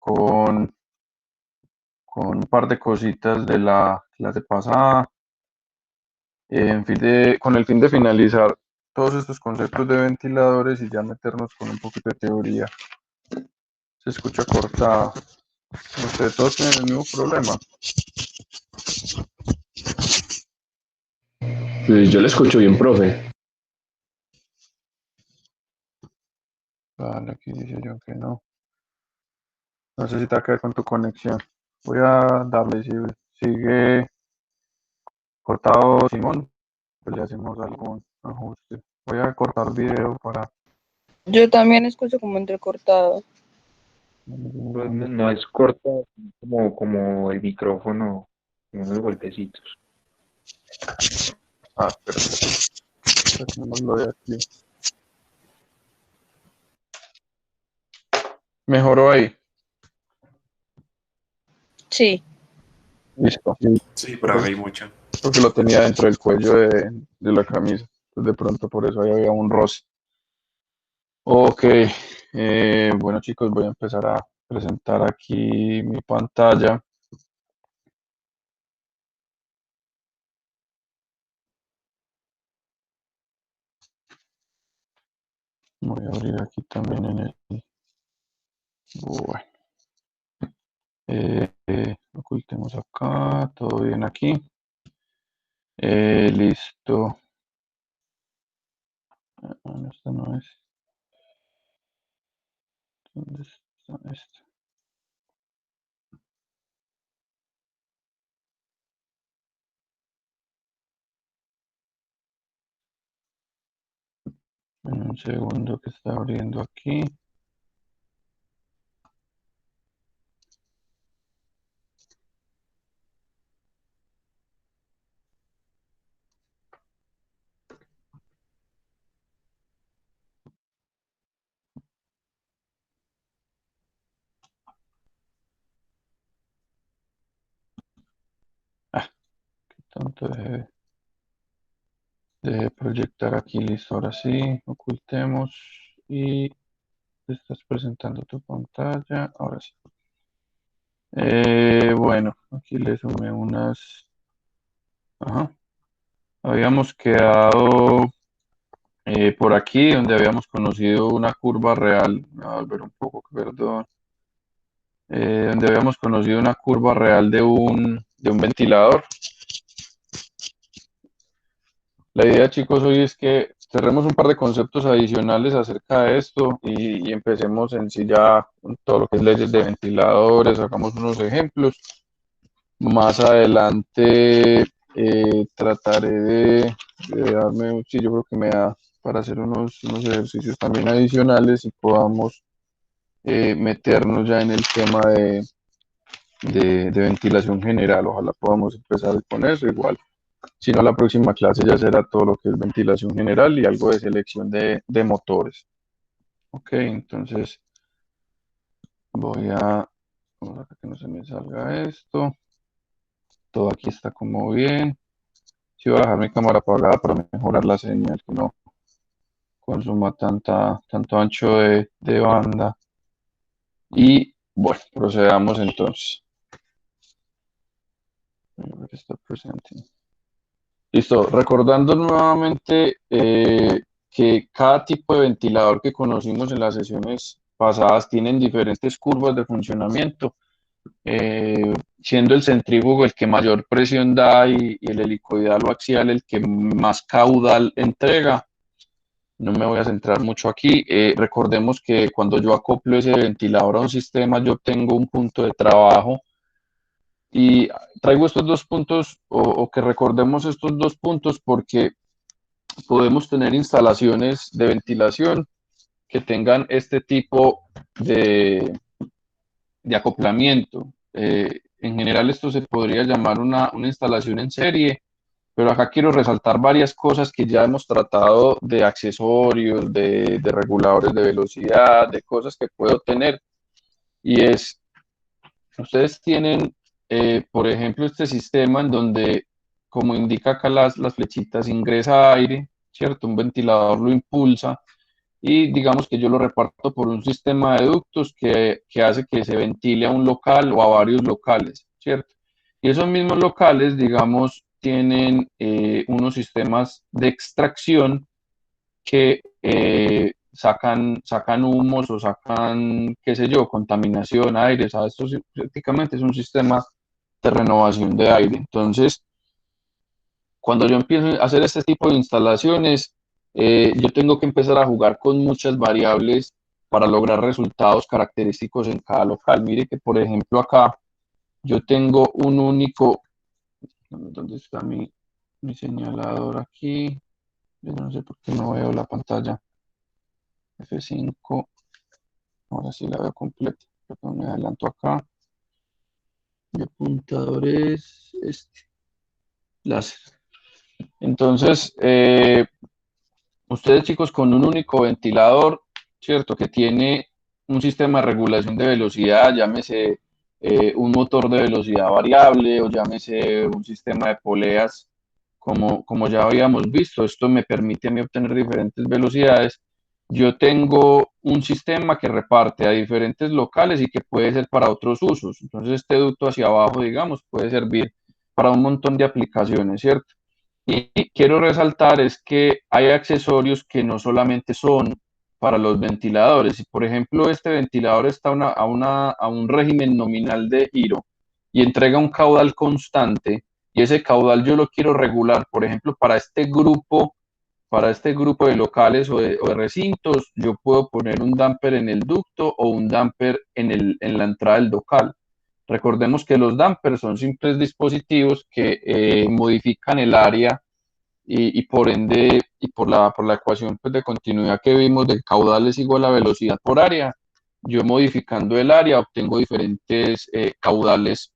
con un par de cositas de la clase pasada, con el fin de finalizar todos estos conceptos de ventiladores y ya meternos con un poquito de teoría. Se escucha cortado. Ustedes todos tienen el mismo problema. Pues yo le escucho bien, profe. Vale, aquí dice yo que no. No sé si te va a quedar con tu conexión. Voy a darle, si sigue cortado Simón, pues le hacemos algún ajuste. Voy a cortar video para... Yo también escucho como entrecortado. Pues no es corto como el micrófono, unos golpecitos. Ah, espera, lo de aquí. Mejoró ahí. Sí. Listo. Sí, profe, hay mucho. Porque lo tenía dentro del cuello de la camisa. Pues de pronto por eso ahí había un roce. Ok. Bueno, chicos, voy a empezar a presentar aquí mi pantalla. Voy a abrir aquí también en el... Bueno. Ocultemos acá, todo bien aquí. Listo. No, esta no es. ¿Dónde está esta? Un segundo que está abriendo aquí. Ah, qué tanto de proyectar aquí, listo. Ahora sí, ocultemos y te estás presentando tu pantalla. Ahora sí. Bueno, aquí le sumé unas. Ajá. Habíamos quedado por aquí, donde habíamos conocido una curva real. Me voy a volver un poco, perdón. Donde habíamos conocido una curva real de un ventilador. La idea, chicos, hoy es que cerremos un par de conceptos adicionales acerca de esto y empecemos en sí ya con todo lo que es leyes de ventiladores, hagamos unos ejemplos. Más adelante trataré de darme, sí, yo creo que me da para hacer unos ejercicios también adicionales y podamos meternos ya en el tema de ventilación general. Ojalá podamos empezar con eso igual. Si no, la próxima clase ya será todo lo que es ventilación general y algo de selección de motores. Ok, entonces vamos a que no se me salga esto. Todo aquí está como bien. Sí, voy a dejar mi cámara apagada para mejorar la señal, que no consuma tanto ancho de banda. Y bueno, procedamos entonces. Está presente. Listo, recordando nuevamente que cada tipo de ventilador que conocimos en las sesiones pasadas tienen diferentes curvas de funcionamiento, siendo el centrífugo el que mayor presión da y el helicoidal o axial el que más caudal entrega. No me voy a centrar mucho aquí. Recordemos que cuando yo acoplo ese ventilador a un sistema, yo tengo un punto de trabajo y traigo estos dos puntos o que recordemos estos dos puntos porque podemos tener instalaciones de ventilación que tengan este tipo de acoplamiento. En general esto se podría llamar una instalación en serie, pero acá quiero resaltar varias cosas que ya hemos tratado de accesorios, de reguladores de velocidad, de cosas que puedo tener. Y es, ustedes tienen, por ejemplo, este sistema en donde, como indica acá las flechitas, ingresa aire, ¿cierto? Un ventilador lo impulsa y digamos que yo lo reparto por un sistema de ductos que hace que se ventile a un local o a varios locales, ¿cierto? Y esos mismos locales, digamos, tienen unos sistemas de extracción que sacan humos o sacan, qué sé yo, contaminación, aire, ¿sabes? Esto prácticamente es un sistema de renovación de aire. Entonces, cuando yo empiezo a hacer este tipo de instalaciones, yo tengo que empezar a jugar con muchas variables para lograr resultados característicos en cada local. Mire que, por ejemplo, acá yo tengo un único, ¿dónde está mi señalador aquí? Yo no sé por qué no veo la pantalla. F5, ahora sí la veo completa. Pero me adelanto acá. Mi apuntador es este, láser. Entonces, ustedes chicos con un único ventilador, ¿cierto? Que tiene un sistema de regulación de velocidad, llámese un motor de velocidad variable o llámese un sistema de poleas, como ya habíamos visto, esto me permite a mí obtener diferentes velocidades. Yo tengo un sistema que reparte a diferentes locales y que puede ser para otros usos. Entonces este ducto hacia abajo, digamos, puede servir para un montón de aplicaciones, ¿cierto? Y quiero resaltar es que hay accesorios que no solamente son para los ventiladores. Si por ejemplo este ventilador está a un régimen nominal de giro y entrega un caudal constante y ese caudal yo lo quiero regular, por ejemplo, para este grupo de locales o de recintos, yo puedo poner un damper en el ducto o un damper en la entrada del local. Recordemos que los dampers son simples dispositivos que modifican el área y por ende, y por la ecuación pues, de continuidad que vimos del caudal es igual a velocidad por área, yo modificando el área obtengo diferentes caudales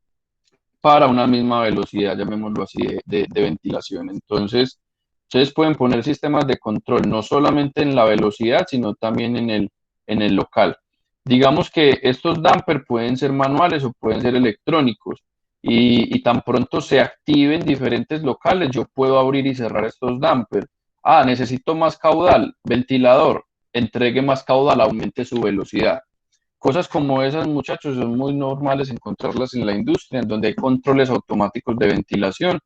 para una misma velocidad, llamémoslo así, de ventilación. Entonces, ustedes pueden poner sistemas de control no solamente en la velocidad, sino también en el local. Digamos que estos damper pueden ser manuales o pueden ser electrónicos y tan pronto se activen diferentes locales, yo puedo abrir y cerrar estos damper. Ah, necesito más caudal, ventilador, entregue más caudal, aumente su velocidad. Cosas como esas, muchachos, son muy normales encontrarlas en la industria, en donde hay controles automáticos de ventilación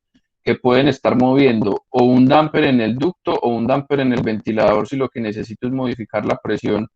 que pueden estar moviendo o un damper en el ducto o un damper en el ventilador si lo que necesito es modificar la presión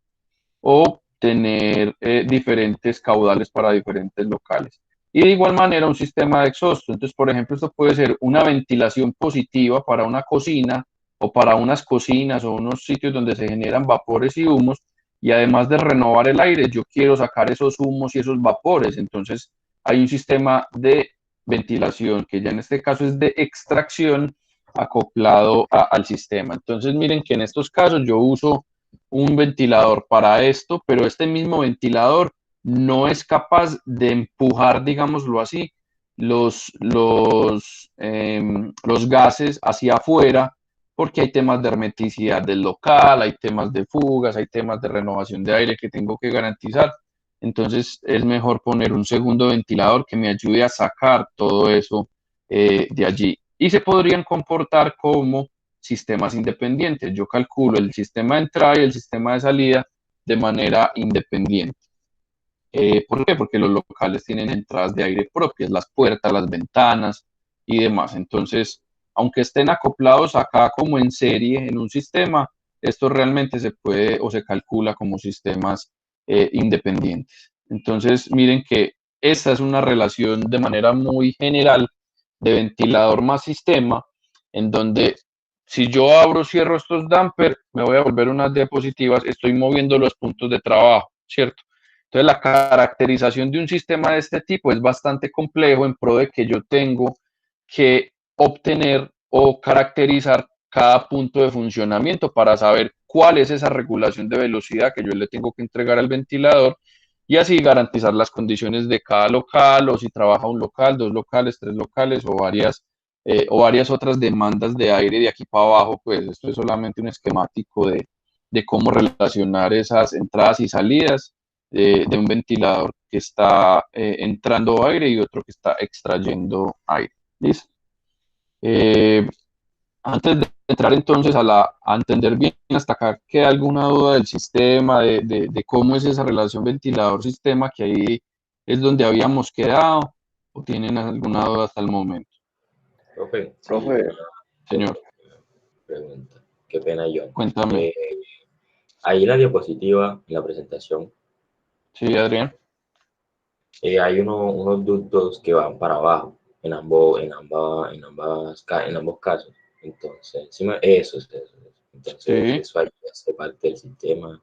o tener diferentes caudales para diferentes locales. Y de igual manera un sistema de exhausto. Entonces, por ejemplo, esto puede ser una ventilación positiva para una cocina o para unas cocinas o unos sitios donde se generan vapores y humos. Y además de renovar el aire, yo quiero sacar esos humos y esos vapores. Entonces, hay un sistema de ventilación que ya en este caso es de extracción acoplado al sistema. Entonces, miren que en estos casos yo uso un ventilador para esto, pero este mismo ventilador no es capaz de empujar, digámoslo así, los gases hacia afuera, porque hay temas de hermeticidad del local, hay temas de fugas, hay temas de renovación de aire que tengo que garantizar. Entonces es mejor poner un segundo ventilador que me ayude a sacar todo eso de allí. Y se podrían comportar como sistemas independientes. Yo calculo el sistema de entrada y el sistema de salida de manera independiente. ¿Por qué? Porque los locales tienen entradas de aire propias, las puertas, las ventanas y demás. Entonces, aunque estén acoplados acá como en serie en un sistema, esto realmente se puede o se calcula como sistemas independientes. Entonces, miren que esta es una relación de manera muy general de ventilador más sistema, en donde si yo abro, cierro estos dampers, me voy a volver unas diapositivas, estoy moviendo los puntos de trabajo, ¿cierto? Entonces, la caracterización de un sistema de este tipo es bastante complejo en pro de que yo tengo que obtener o caracterizar cada punto de funcionamiento para saber cuál es esa regulación de velocidad que yo le tengo que entregar al ventilador y así garantizar las condiciones de cada local o si trabaja un local, dos locales, tres locales o varias otras demandas de aire de aquí para abajo, pues esto es solamente un esquemático de cómo relacionar esas entradas y salidas de un ventilador que está entrando aire y otro que está extrayendo aire. ¿Listo? Eh, Antes entrar entonces a entender bien hasta acá queda alguna duda del sistema, de cómo es esa relación ventilador-sistema, que ahí es donde habíamos quedado, o tienen alguna duda hasta el momento. Profe, sí, Profe, una Señor, pregunta. Qué pena, John. cuéntame. Ahí en la diapositiva, en la presentación, Sí, Adrián. hay unos ductos que van para abajo en ambos casos. Entonces, eso es eso. Entonces, Sí. eso ahí hace parte del sistema,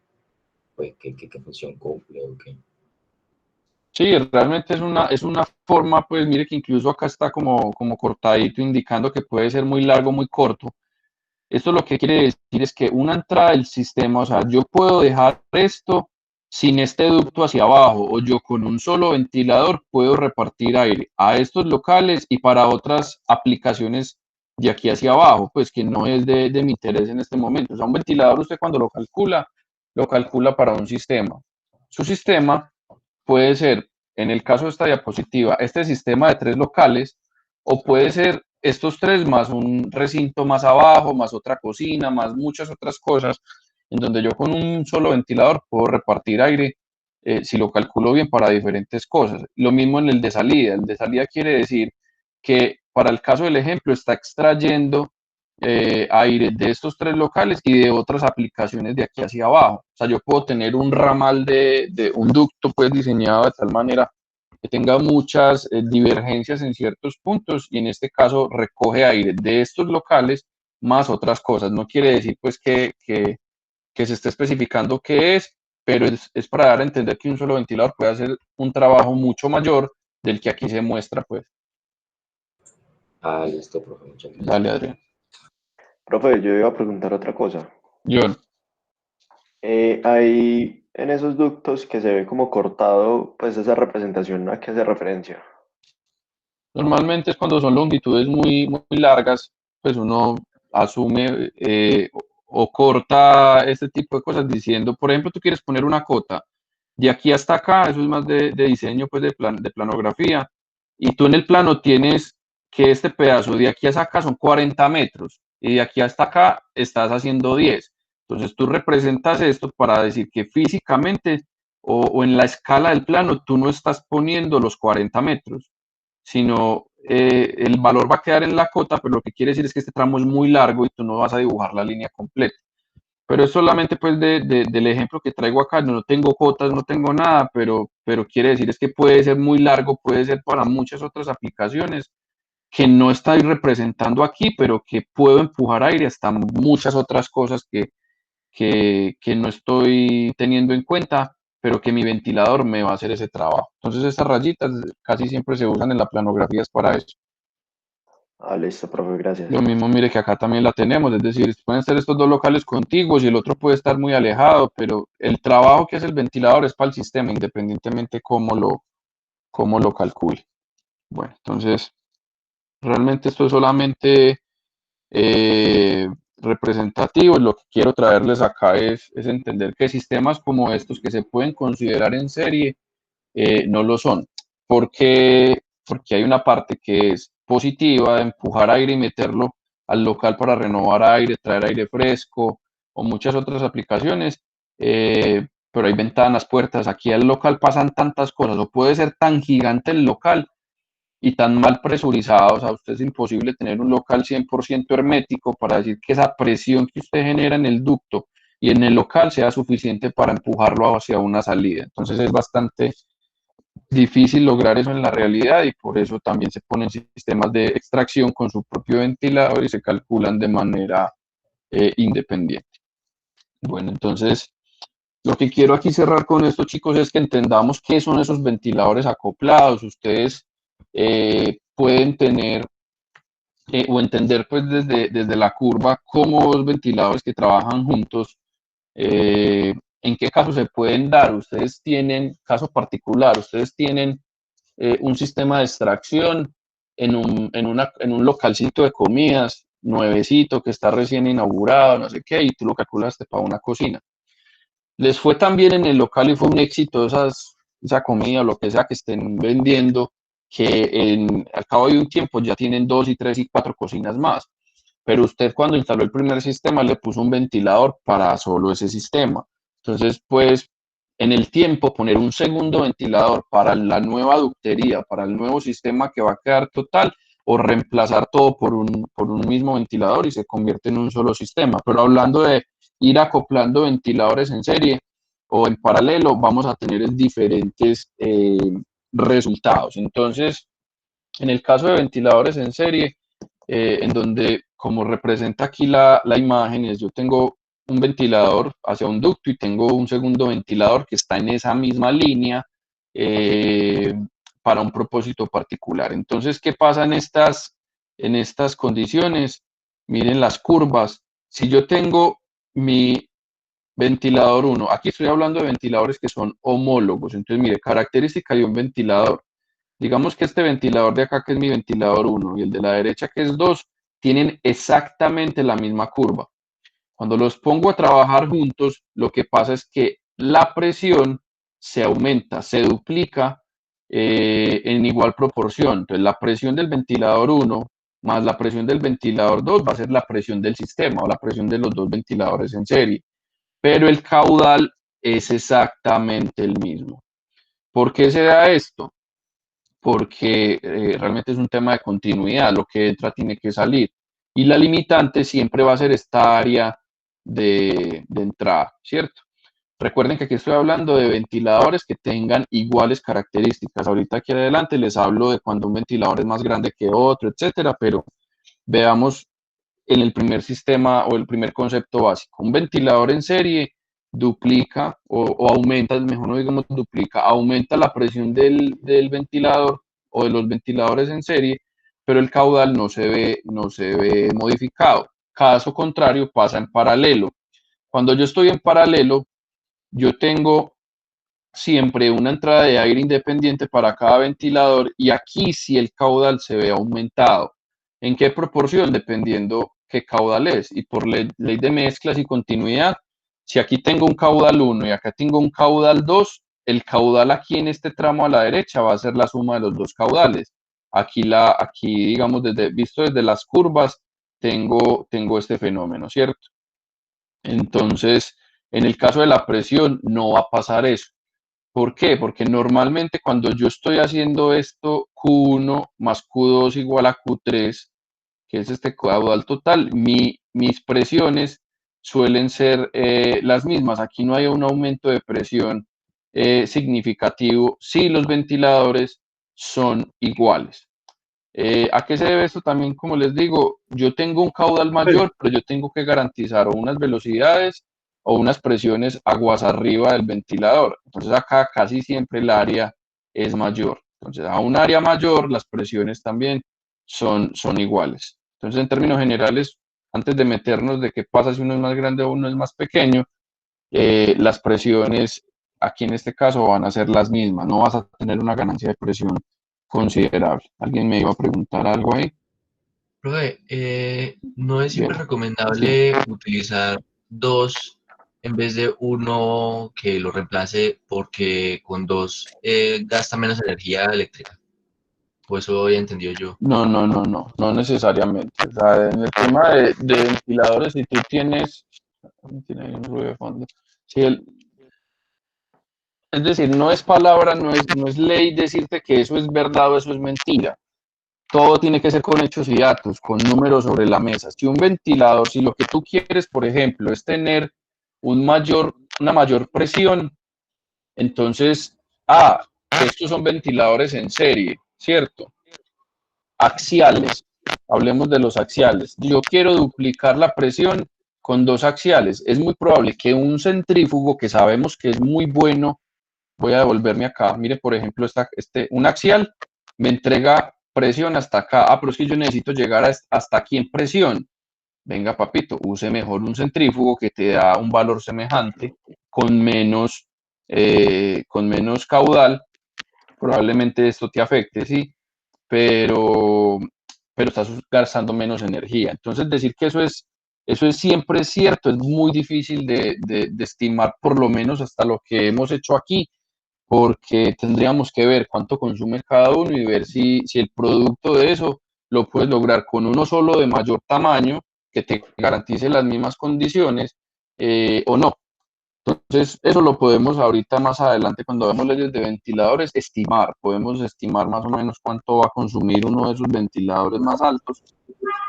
pues, ¿qué función cumple o qué? Sí, realmente es una forma, pues mire que incluso acá está como cortadito, indicando que puede ser muy largo, muy corto. Esto lo que quiere decir es que una entrada del sistema, o sea, yo puedo dejar esto sin este ducto hacia abajo, o yo con un solo ventilador puedo repartir aire a estos locales y para otras aplicaciones de aquí hacia abajo, pues que no es de mi interés en este momento. O sea, un ventilador usted cuando lo calcula para un sistema. Su sistema puede ser, en el caso de esta diapositiva, este sistema de 3 locales, o puede ser estos 3 más un recinto más abajo, más otra cocina, más muchas otras cosas, en donde yo con un solo ventilador puedo repartir aire, si lo calculo bien, para diferentes cosas. Lo mismo en el de salida. El de salida quiere decir que para el caso del ejemplo está extrayendo aire de estos 3 locales y de otras aplicaciones de aquí hacia abajo. O sea, yo puedo tener un ramal de un ducto pues diseñado de tal manera que tenga muchas divergencias en ciertos puntos, y en este caso recoge aire de estos locales más otras cosas. No quiere decir pues que se esté especificando qué es, pero es para dar a entender que un solo ventilador puede hacer un trabajo mucho mayor del que aquí se muestra, pues. Ah, listo, profe, muchas Dale, gracias. Adrián. profe, yo iba a preguntar otra cosa. John. Hay en esos ductos que se ve como cortado, pues esa representación a qué hace referencia. Normalmente es cuando son longitudes muy largas, pues uno asume o corta este tipo de cosas diciendo, por ejemplo, tú quieres poner una cota de aquí hasta acá, eso es más de diseño, pues de planografía, y tú en el plano tienes que este pedazo de aquí hasta acá son 40 metros y de aquí hasta acá estás haciendo 10. Entonces tú representas esto para decir que físicamente o en la escala del plano tú no estás poniendo los 40 metros, sino el valor va a quedar en la cota, pero lo que quiere decir es que este tramo es muy largo y tú no vas a dibujar la línea completa. Pero es solamente pues del ejemplo que traigo acá. No tengo cotas, no tengo nada, pero quiere decir es que puede ser muy largo, puede ser para muchas otras aplicaciones que no estoy representando aquí, pero que puedo empujar aire hasta muchas otras cosas que no estoy teniendo en cuenta, pero que mi ventilador me va a hacer ese trabajo. Entonces estas rayitas casi siempre se usan en las planografías para eso. Ah, listo, profe, gracias. Lo mismo, mire que acá también la tenemos, es decir, pueden ser estos 2 locales contiguos y el otro puede estar muy alejado, pero el trabajo que hace el ventilador es para el sistema, independientemente cómo lo calcule. Bueno, entonces, realmente esto es solamente representativo. Lo que quiero traerles acá es entender que sistemas como estos que se pueden considerar en serie no lo son. Porque hay una parte que es positiva de empujar aire y meterlo al local para renovar aire, traer aire fresco o muchas otras aplicaciones. Pero hay ventanas, puertas. Aquí al local pasan tantas cosas, o puede ser tan gigante el local y tan mal presurizado. O sea, usted es imposible tener un local 100% hermético para decir que esa presión que usted genera en el ducto y en el local sea suficiente para empujarlo hacia una salida. Entonces es bastante difícil lograr eso en la realidad, y por eso también se ponen sistemas de extracción con su propio ventilador y se calculan de manera independiente. Bueno, entonces lo que quiero aquí cerrar con esto, chicos, es que entendamos qué son esos ventiladores acoplados. Ustedes pueden tener o entender pues desde la curva cómo los ventiladores que trabajan juntos, en qué casos se pueden dar. Ustedes tienen, caso particular, ustedes tienen un sistema de extracción en un localcito de comidas, nuevecito, que está recién inaugurado, no sé qué, y tú lo calculaste para una cocina. Les fue tan bien en el local y fue un éxito esa comida o lo que sea que estén vendiendo, que al cabo de un tiempo ya tienen 2 y 3 y 4 cocinas más. pero usted cuando instaló el primer sistema le puso un ventilador para solo ese sistema. Entonces, pues, en el tiempo poner un segundo ventilador para la nueva ductería, para el nuevo sistema que va a quedar total, o reemplazar todo por un mismo ventilador y se convierte en un solo sistema. Pero hablando de ir acoplando ventiladores en serie o en paralelo, vamos a tener diferentes resultados. Entonces, en el caso de ventiladores en serie, en donde, como representa aquí la imagen, es yo tengo un ventilador hacia un ducto y tengo un segundo ventilador que está en esa misma línea eh, para un propósito particular. Entonces, ¿qué pasa en estas condiciones? Miren las curvas. Si yo tengo mi ventilador 1, aquí estoy hablando de ventiladores que son homólogos. Entonces, mire, característica de un ventilador. Digamos que este ventilador de acá, que es mi ventilador 1, y el de la derecha, que es 2, tienen exactamente la misma curva. Cuando los pongo a trabajar juntos, lo que pasa es que la presión se aumenta, se duplica en igual proporción. Entonces, la presión del ventilador 1 más la presión del ventilador 2 va a ser la presión del sistema o la presión de los dos ventiladores en serie. Pero el caudal es exactamente el mismo. ¿Por qué se da esto? Porque realmente es un tema de continuidad, lo que entra tiene que salir. Y la limitante siempre va a ser esta área de entrada, ¿cierto? Recuerden que aquí estoy hablando de ventiladores que tengan iguales características. Ahorita aquí adelante les hablo de cuando un ventilador es más grande que otro, etcétera, pero veamos en el primer sistema o el primer concepto básico. Un ventilador en serie duplica o aumenta, mejor no digamos duplica, aumenta la presión del ventilador o de los ventiladores en serie, pero el caudal no se ve modificado. Caso contrario pasa en paralelo. Cuando yo estoy en paralelo, yo tengo siempre una entrada de aire independiente para cada ventilador y aquí sí el caudal se ve aumentado. ¿En qué proporción? Dependiendo qué caudal es. Y por ley de mezclas y continuidad, si aquí tengo un caudal 1 y acá tengo un caudal 2, el caudal aquí en este tramo a la derecha va a ser la suma de los dos caudales. Aquí digamos, visto desde las curvas, tengo este fenómeno, ¿cierto? Entonces, en el caso de la presión, no va a pasar eso. ¿Por qué? Porque normalmente cuando yo estoy haciendo esto, Q1 más Q2 igual a Q3, que es este caudal total, mis presiones suelen ser las mismas. Aquí no hay un aumento de presión significativo si los ventiladores son iguales. ¿A qué se debe esto? También, como les digo, yo tengo un caudal mayor, pero yo tengo que garantizar o unas velocidades o unas presiones aguas arriba del ventilador. Entonces acá casi siempre el área es mayor. Entonces a un área mayor las presiones también son iguales. Entonces en términos generales, antes de meternos de qué pasa si uno es más grande o uno es más pequeño, las presiones aquí en este caso van a ser las mismas. No vas a tener una ganancia de presión considerable. ¿Alguien me iba a preguntar algo ahí? Profe, ¿no es siempre Bien, sí. recomendable utilizar dos en vez de uno que lo reemplace porque con dos gasta menos energía eléctrica? Pues eso había entendido yo. No necesariamente. O sea, en el tema de ventiladores, si tú tienes, tiene ahí un ruido de fondo. Si es decir, no es palabra, no es ley decirte que eso es verdad o eso es mentira. Todo tiene que ser con hechos y datos, con números sobre la mesa. Si un ventilador, si lo que tú quieres, por ejemplo, es tener una mayor presión, entonces, estos son ventiladores en serie, ¿cierto? Axiales, hablemos de los axiales. Yo quiero duplicar la presión con dos axiales. Es muy probable que un centrífugo, que sabemos que es muy bueno, voy a devolverme acá. Mire, por ejemplo, un axial me entrega presión hasta acá. Pero es que yo necesito llegar hasta aquí en presión. Venga, papito, use mejor un centrífugo que te da un valor semejante con menos caudal. Probablemente esto te afecte, sí, pero, pero estás gastando menos energía. Entonces, decir que eso es siempre cierto, es muy difícil de estimar, por lo menos hasta lo que hemos hecho aquí, porque tendríamos que ver cuánto consume cada uno y ver si el producto de eso lo puedes lograr con uno solo de mayor tamaño que te garantice las mismas condiciones o no. Entonces, eso lo podemos ahorita más adelante, cuando vemos leyes de ventiladores, estimar. Podemos estimar más o menos cuánto va a consumir uno de esos ventiladores más altos,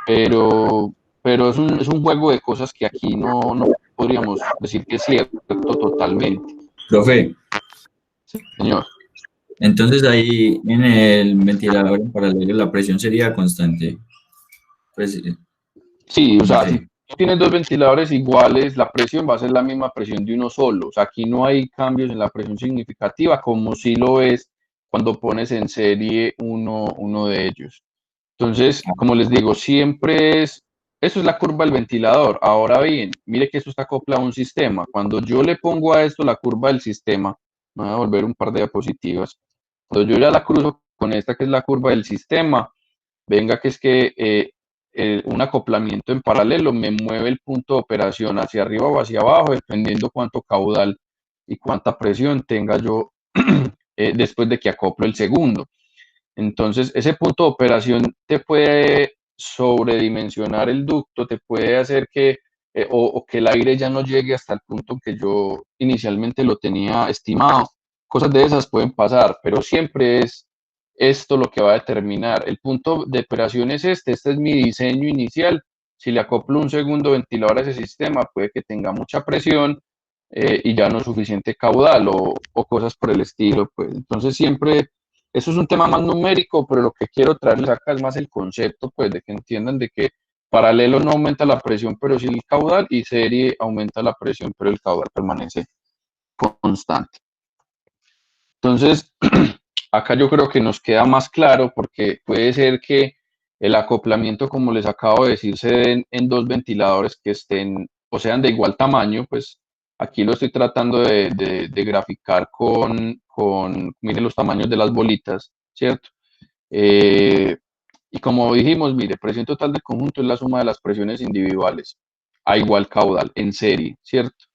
pero, es un juego de cosas que aquí no podríamos decir que es cierto totalmente. Profe, Señor. entonces ahí en el ventilador en paralelo la presión sería constante. Pues, Sí, o sea, ok. si tú tienes dos ventiladores iguales, la presión va a ser la misma presión de uno solo. O sea, aquí no hay cambios en la presión significativa, como si lo es cuando pones en serie uno de ellos. Entonces, como les digo, eso es la curva del ventilador. Ahora bien, mire que esto está acoplado a un sistema. Cuando yo le pongo a esto la curva del sistema, me voy a volver un par de diapositivas. Cuando yo ya la cruzo con esta que es la curva del sistema, venga que es que un acoplamiento en paralelo me mueve el punto de operación hacia arriba o hacia abajo, dependiendo cuánto caudal y cuánta presión tenga yo después de que acoplo el segundo. Entonces, ese punto de operación te puede sobredimensionar el ducto, te puede hacer o que el aire ya no llegue hasta el punto que yo inicialmente lo tenía estimado. Cosas de esas pueden pasar, pero siempre es esto lo que va a determinar. El punto de operación es este es mi diseño inicial. Si le acoplo un segundo ventilador a ese sistema, puede que tenga mucha presión y ya no suficiente caudal o cosas por el estilo. Pues. Entonces, siempre eso es un tema más numérico, pero lo que quiero traerles acá es más el concepto, pues, de que entiendan de que paralelo no aumenta la presión, pero sí el caudal, y serie aumenta la presión, pero el caudal permanece constante. Entonces, acá yo creo que nos queda más claro porque puede ser que el acoplamiento, como les acabo de decir, se den en dos ventiladores que estén o sean de igual tamaño, pues aquí lo estoy tratando de graficar miren los tamaños de las bolitas, ¿cierto? Eh, y como dijimos, mire, presión total del conjunto es la suma de las presiones individuales a igual caudal en serie, ¿cierto?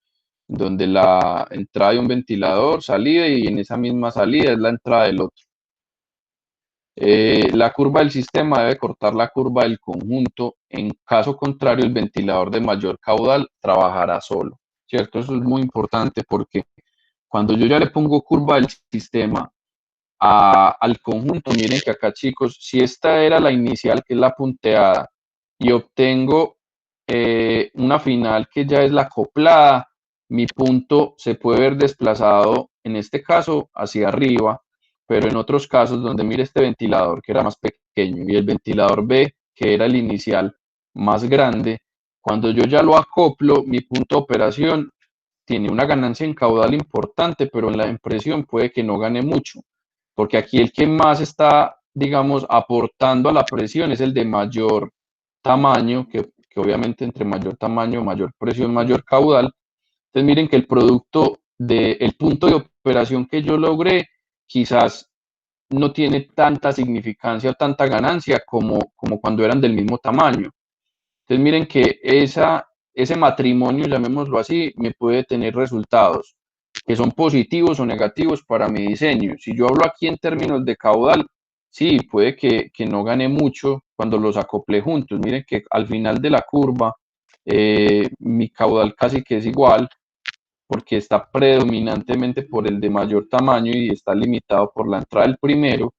Donde la entrada de un ventilador, salida, y en esa misma salida es la entrada del otro. La curva del sistema debe cortar la curva del conjunto, en caso contrario el ventilador de mayor caudal trabajará solo, ¿cierto? Eso es muy importante porque cuando yo ya le pongo curva del sistema al conjunto, miren que acá chicos, si esta era la inicial que es la punteada y obtengo una final que ya es la acoplada, mi punto se puede ver desplazado, en este caso, hacia arriba, pero en otros casos donde mire este ventilador que era más pequeño y el ventilador B, que era el inicial, más grande, cuando yo ya lo acoplo, mi punto de operación tiene una ganancia en caudal importante, pero en la impresión puede que no gane mucho, porque aquí el que más está, digamos, aportando a la presión es el de mayor tamaño, que obviamente entre mayor tamaño, mayor presión, mayor caudal. Entonces miren que el producto del punto de operación que yo logré quizás no tiene tanta significancia o tanta ganancia como cuando eran del mismo tamaño. Entonces miren que ese matrimonio, llamémoslo así, me puede tener resultados que son positivos o negativos para mi diseño. Si yo hablo aquí en términos de caudal, sí, puede que no gane mucho cuando los acople juntos. Miren que al final de la curva, mi caudal casi que es igual, porque está predominantemente por el de mayor tamaño y está limitado por la entrada del primero,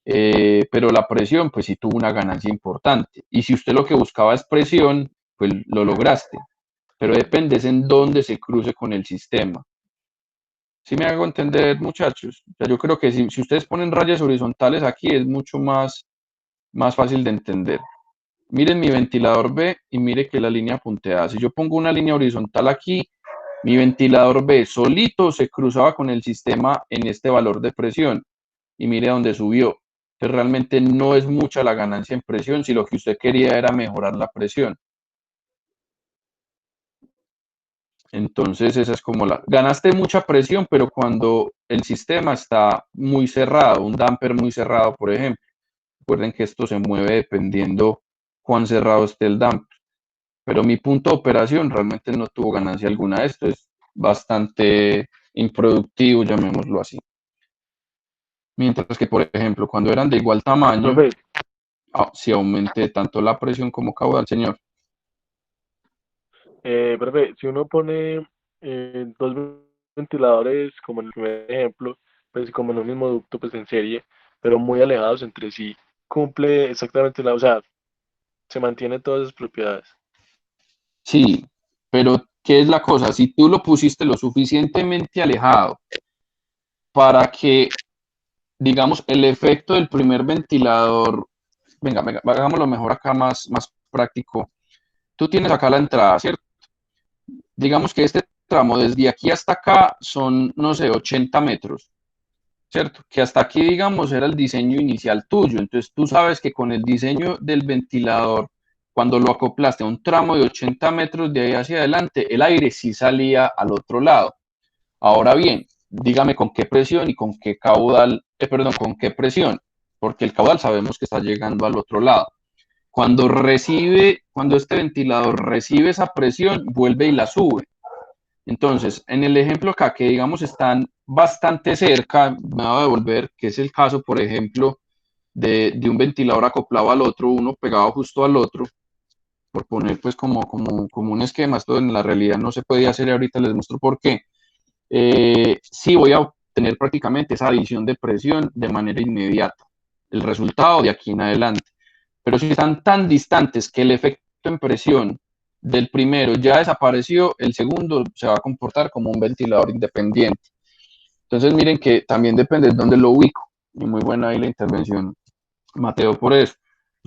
pero la presión, pues sí tuvo una ganancia importante. Y si usted lo que buscaba es presión, pues lo lograste, pero depende en dónde se cruce con el sistema. ¿Sí me hago entender, muchachos? O sea, yo creo que si ustedes ponen rayas horizontales aquí es mucho más fácil de entender. Miren mi ventilador B y mire que la línea punteada. Si yo pongo una línea horizontal aquí, mi ventilador B solito se cruzaba con el sistema en este valor de presión y mire dónde subió. Que realmente no es mucha la ganancia en presión si lo que usted quería era mejorar la presión. Entonces esa es como ganaste mucha presión, pero cuando el sistema está muy cerrado, un damper muy cerrado, por ejemplo. Recuerden que esto se mueve dependiendo cuán cerrado esté el damper. Pero mi punto de operación realmente no tuvo ganancia alguna. Esto es bastante improductivo, llamémoslo así. Mientras que, por ejemplo, cuando eran de igual tamaño, Profe, si aumenté tanto la presión como caudal, señor. Profe, si uno pone dos ventiladores, como en el primer ejemplo, pues como en un mismo ducto, pues en serie, pero muy alejados entre sí, cumple exactamente o sea, se mantiene todas esas propiedades. Sí, pero ¿qué es la cosa? Si tú lo pusiste lo suficientemente alejado para que, digamos, el efecto del primer ventilador, venga, hagámoslo mejor acá más práctico. Tú tienes acá la entrada, ¿cierto? Digamos que este tramo desde aquí hasta acá son, no sé, 80 metros, ¿cierto? Que hasta aquí, digamos, era el diseño inicial tuyo. Entonces tú sabes que con el diseño del ventilador, cuando lo acoplaste a un tramo de 80 metros de ahí hacia adelante, el aire sí salía al otro lado. Ahora bien, dígame con qué presión y con qué caudal, perdón, con qué presión, porque el caudal sabemos que está llegando al otro lado. Cuando este ventilador recibe esa presión, vuelve y la sube. Entonces, en el ejemplo acá, que digamos están bastante cerca, me va a devolver, que es el caso, por ejemplo, de un ventilador acoplado al otro, uno pegado justo al otro, por poner pues como un esquema, esto en la realidad no se podía hacer y ahorita les muestro por qué. Sí voy a obtener prácticamente esa adición de presión de manera inmediata, el resultado de aquí en adelante. Pero si están tan distantes que el efecto en presión del primero ya desapareció, el segundo se va a comportar como un ventilador independiente. Entonces miren que también depende de dónde lo ubico. Y muy buena ahí la intervención, Mateo, por eso.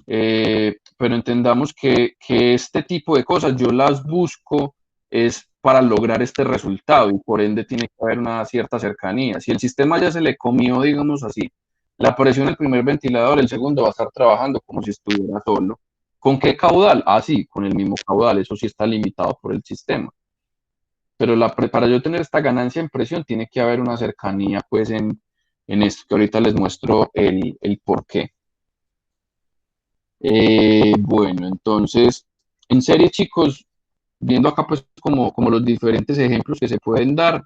Pero entendamos que este tipo de cosas yo las busco es para lograr este resultado y por ende tiene que haber una cierta cercanía. Si el sistema ya se le comió, digamos así, la presión del primer ventilador, el segundo va a estar trabajando como si estuviera solo. ¿Con qué caudal? Ah, sí, con el mismo caudal, eso sí está limitado por el sistema. Pero para yo tener esta ganancia en presión tiene que haber una cercanía pues en esto, que ahorita les muestro el por qué. Bueno, entonces, en serie, chicos, viendo acá pues como los diferentes ejemplos que se pueden dar,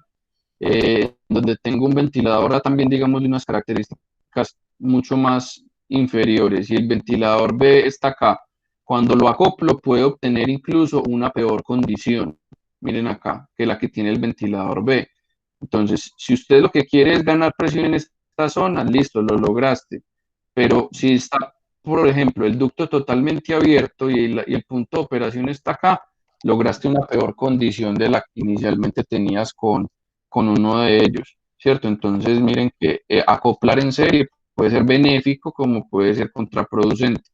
donde tengo un ventilador también, digamos, de unas características mucho más inferiores y el ventilador B está acá. Cuando lo acoplo puedo obtener incluso una peor condición, miren acá, que la que tiene el ventilador B. Entonces, si usted lo que quiere es ganar presión en esta zona, listo, lo lograste. Pero si está, por ejemplo, el ducto totalmente abierto y el punto de operación está acá, lograste una peor condición de la que inicialmente tenías con uno de ellos, ¿cierto? Entonces, miren que acoplar en serie puede ser benéfico como puede ser contraproducente.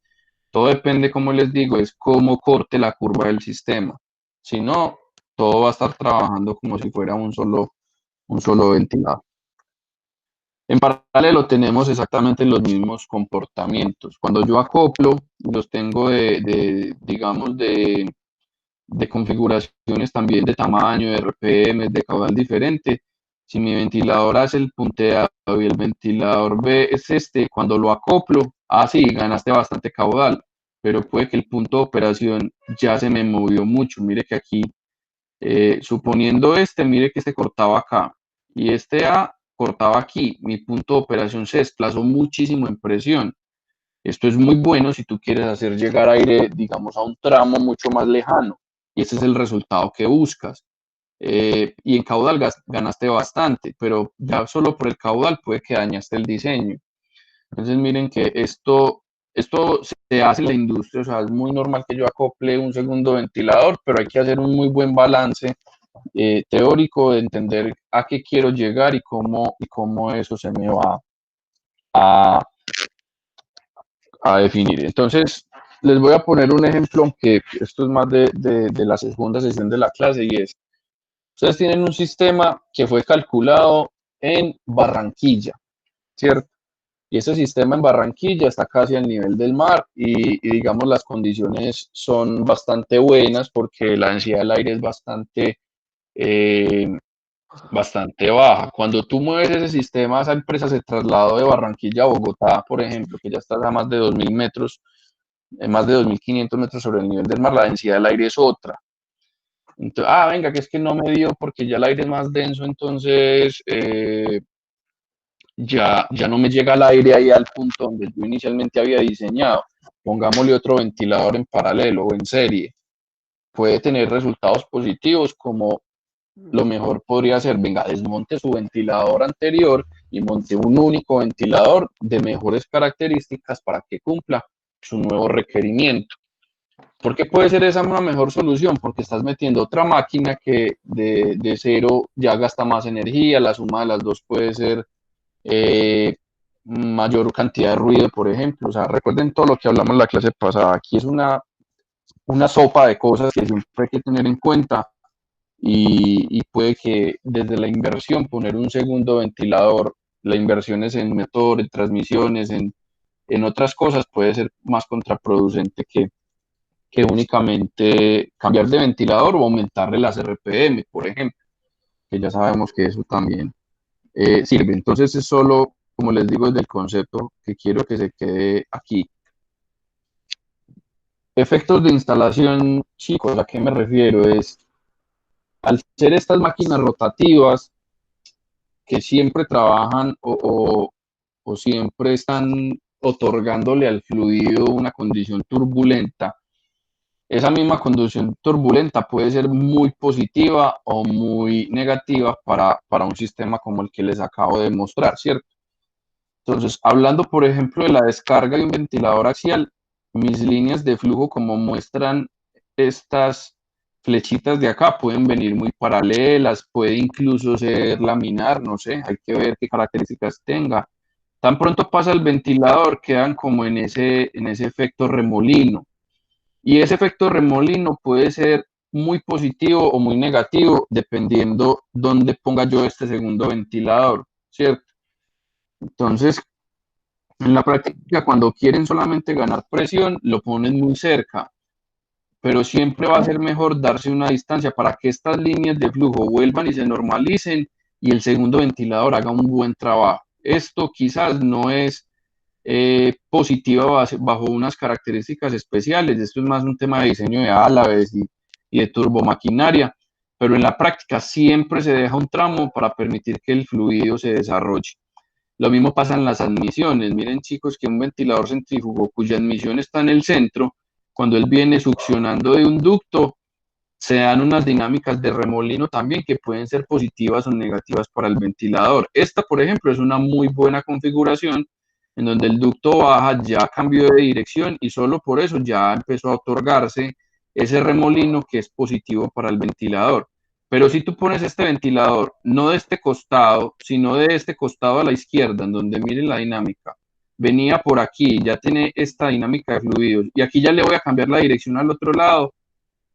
Todo depende, como les digo, es cómo corte la curva del sistema. Si no, todo va a estar trabajando como si fuera un solo ventilador. En paralelo tenemos exactamente los mismos comportamientos. Cuando yo acoplo, los tengo digamos, de configuraciones también de tamaño, de RPM, de caudal diferente. Si mi ventilador hace el punteado y el ventilador B es este, cuando lo acoplo, sí, ganaste bastante caudal, pero puede que el punto de operación ya se me movió mucho. Mire que aquí, suponiendo mire que este cortaba acá y este A cortaba aquí, mi punto de operación se desplazó muchísimo en presión. Esto es muy bueno si tú quieres hacer llegar aire, digamos, a un tramo mucho más lejano. Y ese es el resultado que buscas. Y en caudal ganaste bastante, pero ya solo por el caudal puede que dañaste el diseño. Entonces miren que esto se hace en la industria, o sea, es muy normal que yo acople un segundo ventilador, pero hay que hacer un muy buen balance teórico de entender a qué quiero llegar y cómo eso se me va a, a definir. Entonces, les voy a poner un ejemplo, aunque esto es más de la segunda sesión de la clase, y es, ustedes tienen un sistema que fue calculado en Barranquilla, ¿cierto? Y ese sistema en Barranquilla está casi al nivel del mar y digamos las condiciones son bastante buenas porque la densidad del aire es bastante baja. Cuando tú mueves ese sistema, esa empresa se trasladó de Barranquilla a Bogotá, por ejemplo, que ya está a más de 2.000 metros, más de 2.500 metros sobre el nivel del mar, la densidad del aire es otra. Entonces, venga, que es que no me dio porque ya el aire es más denso, entonces ya no me llega el aire ahí al punto donde yo inicialmente había diseñado. Pongámosle otro ventilador en paralelo o en serie. puede tener resultados positivos, como lo mejor podría ser, venga, desmonte su ventilador anterior y monte un único ventilador de mejores características para que cumpla su nuevo requerimiento. ¿Por qué puede ser esa una mejor solución? Porque estás metiendo otra máquina que de cero ya gasta más energía, la suma de las dos puede ser mayor cantidad de ruido, por ejemplo. O sea, recuerden todo lo que hablamos en la clase pasada. Aquí es una sopa de cosas que siempre hay que tener en cuenta y puede que desde la inversión poner un segundo ventilador, la inversión es en motor, en transmisiones, en otras cosas, puede ser más contraproducente que únicamente cambiar de ventilador o aumentarle las RPM, por ejemplo, que ya sabemos que eso también sirve. Entonces es solo, como les digo, desde el concepto que quiero que se quede aquí. Efectos de instalación, chicos, ¿a qué me refiero? Es, al ser estas máquinas rotativas que siempre trabajan o siempre están otorgándole al fluido una condición turbulenta, esa misma condición turbulenta puede ser muy positiva o muy negativa para un sistema como el que les acabo de mostrar, ¿cierto? Entonces, hablando, por ejemplo, de la descarga de un ventilador axial, mis líneas de flujo, como muestran estas flechitas de acá, pueden venir muy paralelas, puede incluso ser laminar, no sé, hay que ver qué características tenga. Tan pronto pasa el ventilador, quedan como en ese efecto remolino. Y ese efecto remolino puede ser muy positivo o muy negativo, dependiendo dónde ponga yo este segundo ventilador, ¿cierto? Entonces, en la práctica, cuando quieren solamente ganar presión, lo ponen muy cerca, pero siempre va a ser mejor darse una distancia para que estas líneas de flujo vuelvan y se normalicen y el segundo ventilador haga un buen trabajo. Esto quizás no es positiva bajo unas características especiales, esto es más un tema de diseño de álabes y de turbomaquinaria, pero en la práctica siempre se deja un tramo para permitir que el fluido se desarrolle. Lo mismo pasa en las admisiones. Miren, chicos, que un ventilador centrífugo cuya admisión está en el centro, cuando él viene succionando de un ducto, se dan unas dinámicas de remolino también que pueden ser positivas o negativas para el ventilador. Esta, por ejemplo, es una muy buena configuración en donde el ducto baja, ya cambió de dirección y solo por eso ya empezó a otorgarse ese remolino que es positivo para el ventilador. Pero si tú pones este ventilador no de este costado, sino de este costado a la izquierda, en donde miren la dinámica, venía por aquí, ya tiene esta dinámica de fluidos, y aquí ya le voy a cambiar la dirección al otro lado,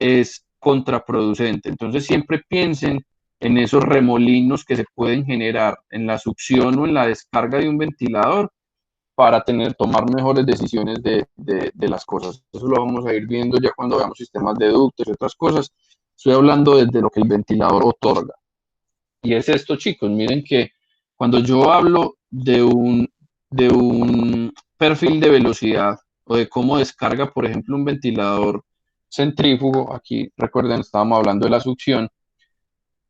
es contraproducente. Entonces siempre piensen en esos remolinos que se pueden generar en la succión o en la descarga de un ventilador para tomar mejores decisiones de las cosas. Eso lo vamos a ir viendo ya cuando veamos sistemas de ductos y otras cosas. Estoy hablando desde lo que el ventilador otorga. Y es esto, chicos, miren que cuando yo hablo de un perfil de velocidad o de cómo descarga, por ejemplo, un ventilador centrífugo, aquí recuerden, estábamos hablando de la succión,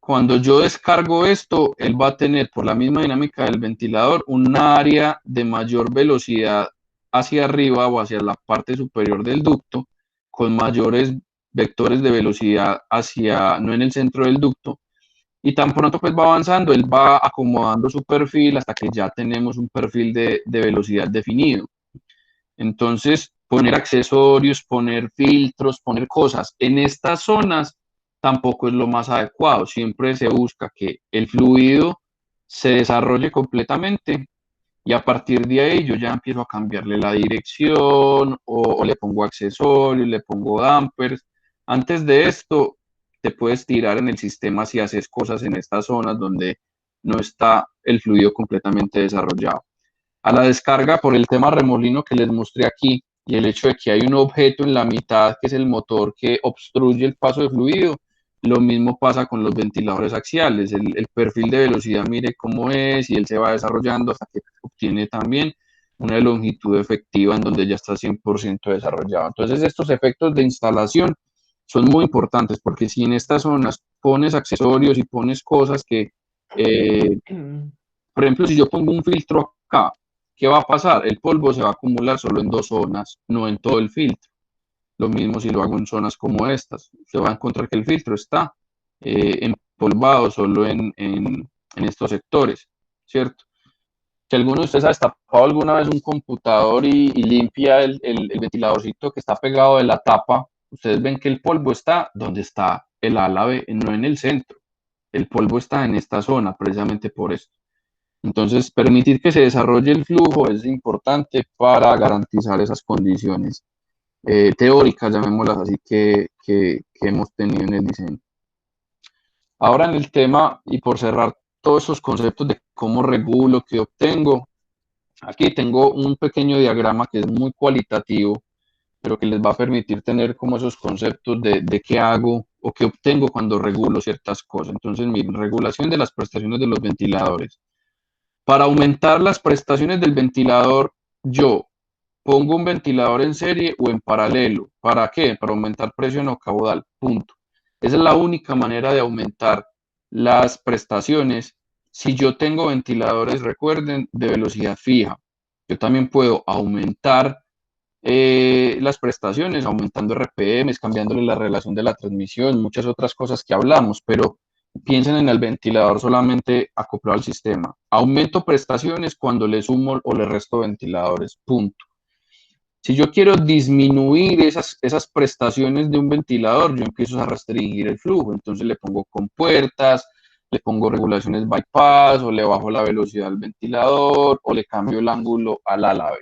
cuando yo descargo esto, él va a tener, por la misma dinámica del ventilador, un área de mayor velocidad hacia arriba o hacia la parte superior del ducto, con mayores vectores de velocidad hacia, no en el centro del ducto, y tan pronto pues va avanzando, él va acomodando su perfil hasta que ya tenemos un perfil de velocidad definido. Entonces, poner accesorios, poner filtros, poner cosas en estas zonas tampoco es lo más adecuado. Siempre se busca que el fluido se desarrolle completamente y a partir de ahí yo ya empiezo a cambiarle la dirección o le pongo accesorios, le pongo dampers. Antes de esto, te puedes tirar en el sistema si haces cosas en estas zonas donde no está el fluido completamente desarrollado. A la descarga, por el tema remolino que les mostré aquí y el hecho de que hay un objeto en la mitad que es el motor que obstruye el paso de fluido, lo mismo pasa con los ventiladores axiales. El perfil de velocidad, mire cómo es, y él se va desarrollando hasta que obtiene también una longitud efectiva en donde ya está 100% desarrollado. Entonces, estos efectos de instalación son muy importantes porque si en estas zonas pones accesorios y pones cosas que, por ejemplo, si yo pongo un filtro acá, ¿qué va a pasar? El polvo se va a acumular solo en dos zonas, no en todo el filtro. Lo mismo si lo hago en zonas como estas. Usted va a encontrar que el filtro está empolvado solo en estos sectores, ¿cierto? Si alguno de ustedes ha destapado alguna vez un computador y limpia el ventiladorcito que está pegado de la tapa, ustedes ven que el polvo está donde está el álabe, no en el centro. El polvo está en esta zona, precisamente por esto. Entonces, permitir que se desarrolle el flujo es importante para garantizar esas condiciones teóricas, llamémoslas así, que hemos tenido en el diseño. Ahora en el tema, y por cerrar todos esos conceptos de cómo regulo, qué obtengo, aquí tengo un pequeño diagrama que es muy cualitativo, pero que les va a permitir tener como esos conceptos de qué hago o qué obtengo cuando regulo ciertas cosas. Entonces, miren, regulación de las prestaciones de los ventiladores. Para aumentar las prestaciones del ventilador, yo pongo un ventilador en serie o en paralelo. ¿Para qué? Para aumentar presión o caudal. Punto. Esa es la única manera de aumentar las prestaciones. Si yo tengo ventiladores, recuerden, de velocidad fija, yo también puedo aumentar las prestaciones, aumentando RPMs, cambiándole la relación de la transmisión, muchas otras cosas que hablamos, pero piensen en el ventilador solamente acoplado al sistema. Aumento prestaciones cuando le sumo o le resto ventiladores, punto. Si yo quiero disminuir esas prestaciones de un ventilador, yo empiezo a restringir el flujo, entonces le pongo compuertas, le pongo regulaciones bypass, o le bajo la velocidad al ventilador, o le cambio el ángulo al álabe.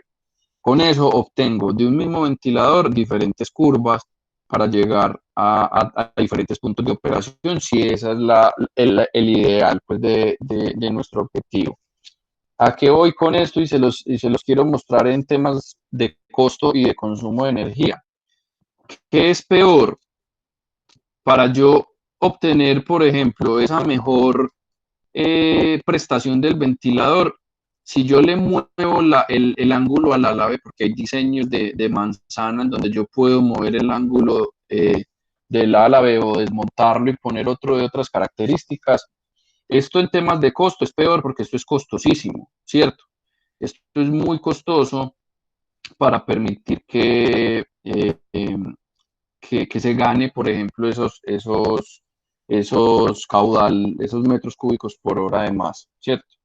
Con eso obtengo de un mismo ventilador diferentes curvas para llegar a diferentes puntos de operación, si esa es el ideal pues, de nuestro objetivo. ¿A qué voy con esto? Y se los quiero mostrar en temas de costo y de consumo de energía. ¿Qué es peor para yo obtener, por ejemplo, esa mejor prestación del ventilador? Si yo le muevo el ángulo al álabe, porque hay diseños de manzana en donde yo puedo mover el ángulo del álabe o desmontarlo y poner otro de otras características, esto en temas de costo es peor porque esto es costosísimo, ¿cierto? Esto es muy costoso para permitir que se gane, por ejemplo, esos metros cúbicos por hora de más, ¿cierto?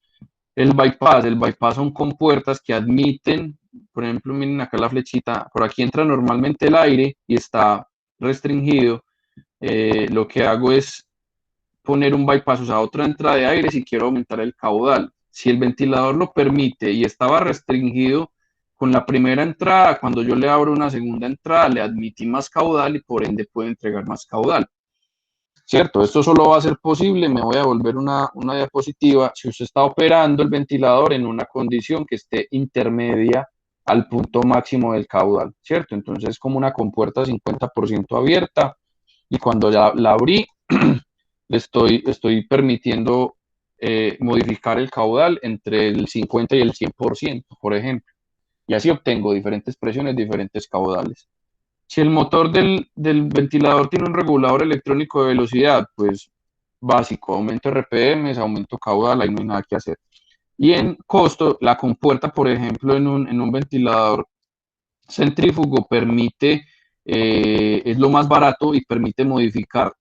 El bypass son compuertas que admiten, por ejemplo, miren acá la flechita, por aquí entra normalmente el aire y está restringido. Lo que hago es poner un bypass, o sea, otra entrada de aire si quiero aumentar el caudal. Si el ventilador lo permite y estaba restringido con la primera entrada, cuando yo le abro una segunda entrada, le admití más caudal y por ende puedo entregar más caudal. ¿Cierto? Esto solo va a ser posible, me voy a volver una diapositiva, si usted está operando el ventilador en una condición que esté intermedia al punto máximo del caudal, ¿cierto? Entonces es como una compuerta 50% abierta y cuando ya la abrí, le estoy permitiendo modificar el caudal entre el 50 y el 100%, por ejemplo, y así obtengo diferentes presiones, diferentes caudales. Si el motor del ventilador tiene un regulador electrónico de velocidad, pues básico, aumento RPMs, aumento caudal, ahí no hay nada que hacer. Y en costo, la compuerta, por ejemplo, en un ventilador centrífugo permite, es lo más barato y permite modificar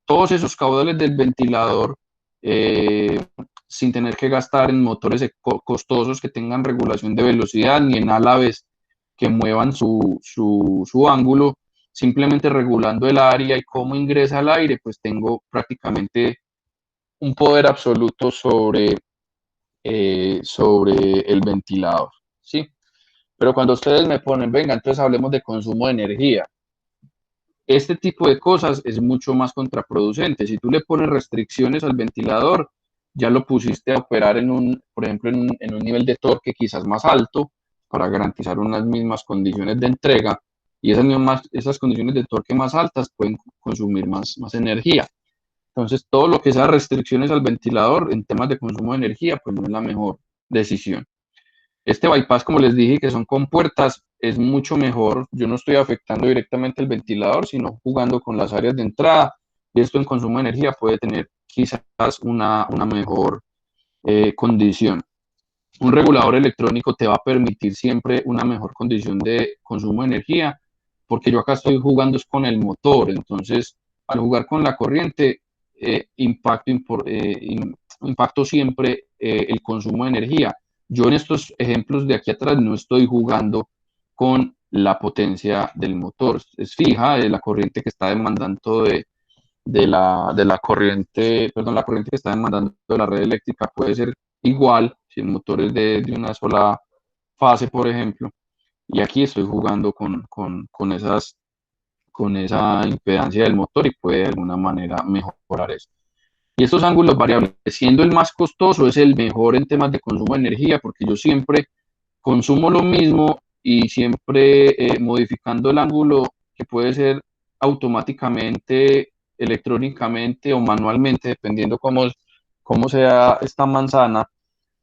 todos esos caudales del ventilador sin tener que gastar en motores costosos que tengan regulación de velocidad ni en álabes que muevan su ángulo, simplemente regulando el área y cómo ingresa el aire, pues tengo prácticamente un poder absoluto sobre el ventilador, ¿sí? Pero cuando ustedes me ponen, venga, entonces hablemos de consumo de energía, este tipo de cosas es mucho más contraproducente. Si tú le pones restricciones al ventilador, ya lo pusiste a operar por ejemplo, en un nivel de torque quizás más alto para garantizar unas mismas condiciones de entrega y esas condiciones de torque más altas pueden consumir más energía. Entonces, todo lo que sea restricciones al ventilador en temas de consumo de energía, pues no es la mejor decisión. Este bypass, como les dije, que son compuertas, es mucho mejor. Yo no estoy afectando directamente el ventilador, sino jugando con las áreas de entrada. Y esto en consumo de energía puede tener quizás una mejor condición. Un regulador electrónico te va a permitir siempre una mejor condición de consumo de energía, porque yo acá estoy jugando es con el motor, entonces al jugar con la corriente, impacto siempre el consumo de energía. Yo en estos ejemplos de aquí atrás no estoy jugando con la potencia del motor, es fija, la corriente que está demandando de la corriente, perdón, la corriente que está demandando de la red eléctrica puede ser igual si el motor es de una sola fase, por ejemplo, y aquí estoy jugando con esa impedancia del motor y puede de alguna manera mejorar eso. Y estos ángulos variables, siendo el más costoso, es el mejor en temas de consumo de energía, porque yo siempre consumo lo mismo y siempre modificando el ángulo que puede ser automáticamente, electrónicamente o manualmente, dependiendo cómo sea esta manzana,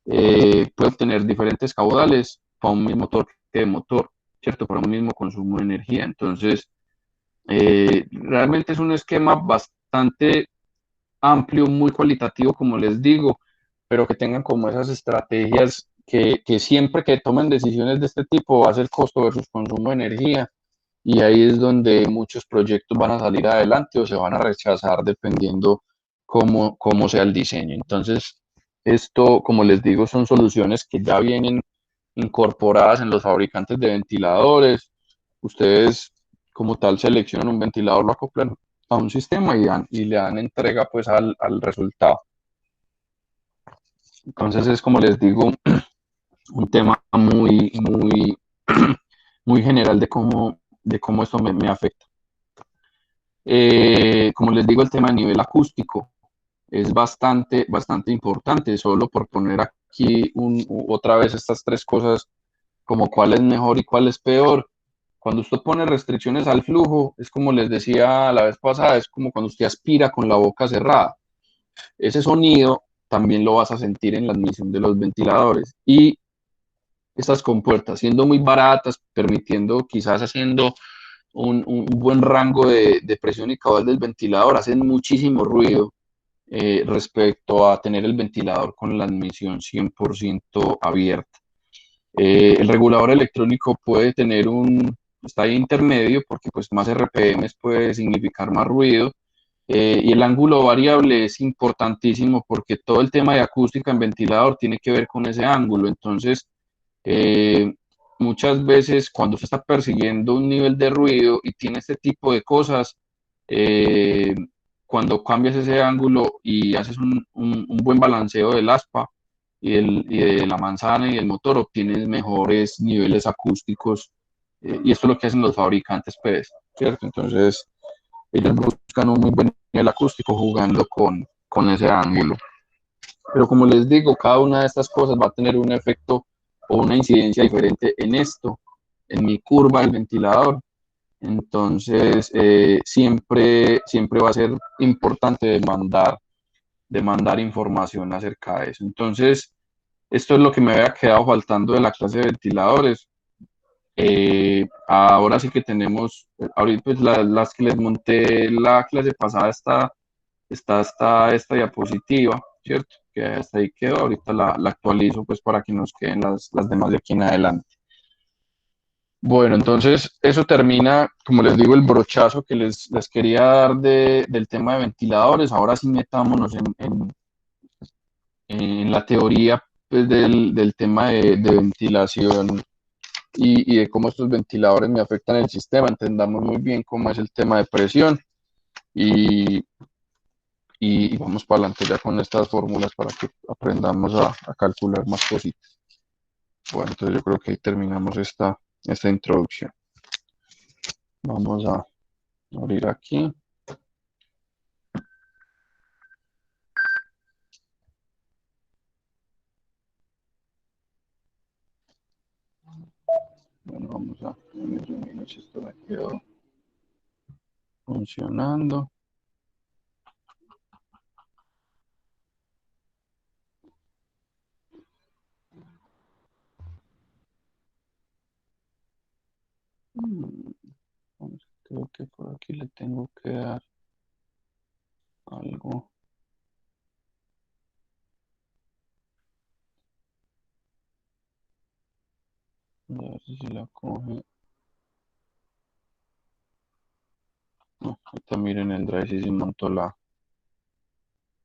puede obtener diferentes caudales para un mismo torque de motor, ¿cierto? Para un mismo consumo de energía. Entonces, realmente es un esquema bastante amplio, muy cualitativo, como les digo, pero que tengan como esas estrategias que siempre que tomen decisiones de este tipo va a ser costo versus consumo de energía, y ahí es donde muchos proyectos van a salir adelante o se van a rechazar dependiendo cómo sea el diseño. Entonces, esto, como les digo, son soluciones que ya vienen incorporadas en los fabricantes de ventiladores. Ustedes como tal seleccionan un ventilador, lo acoplan a un sistema y le dan entrega pues al resultado. Entonces es como les digo, un tema muy general de cómo esto me afecta. Como les digo, el tema a nivel acústico es bastante importante, solo por poner aquí otra vez estas tres cosas, como cuál es mejor y cuál es peor. Cuando usted pone restricciones al flujo, es como les decía la vez pasada, es como cuando usted aspira con la boca cerrada. Ese sonido también lo vas a sentir en la admisión de los ventiladores. Y estas compuertas, siendo muy baratas, permitiendo, quizás haciendo un buen rango de presión y caudal del ventilador, hacen muchísimo ruido respecto a tener el ventilador con la admisión 100% abierta. El regulador electrónico puede tener está ahí intermedio porque pues más RPMs puede significar más ruido, y el ángulo variable es importantísimo porque todo el tema de acústica en ventilador tiene que ver con ese ángulo. Entonces, eh, muchas veces cuando se está persiguiendo un nivel de ruido y tiene este tipo de cosas, eh, cuando cambias ese ángulo y haces un buen balanceo del aspa y de la manzana y del motor, obtienes mejores niveles acústicos, y esto es lo que hacen los fabricantes, pues, ¿cierto? Entonces, ellos buscan un muy buen nivel acústico jugando con ese ángulo. Pero como les digo, cada una de estas cosas va a tener un efecto o una incidencia diferente en esto, en mi curva del ventilador. Entonces, siempre va a ser importante demandar información acerca de eso. Entonces, esto es lo que me había quedado faltando de la clase de ventiladores. Ahora sí que tenemos, ahorita pues las que les monté la clase pasada está hasta esta diapositiva, ¿cierto? Que hasta ahí quedó, ahorita la actualizo pues para que nos queden las demás de aquí en adelante. Bueno, entonces eso termina, como les digo, el brochazo que les quería dar del tema de ventiladores. Ahora sí metámonos en la teoría pues, del tema de ventilación y de cómo estos ventiladores me afectan el sistema. Entendamos muy bien cómo es el tema de presión y, y vamos para adelante ya con estas fórmulas para que aprendamos a calcular más cositas. Bueno, entonces yo creo que ahí terminamos esta introducción. Vamos a abrir aquí. Bueno, vamos a ver si esto me quedó funcionando. Creo que por aquí le tengo que dar algo. A ver si la coge. Ahorita miren el drive si se montó la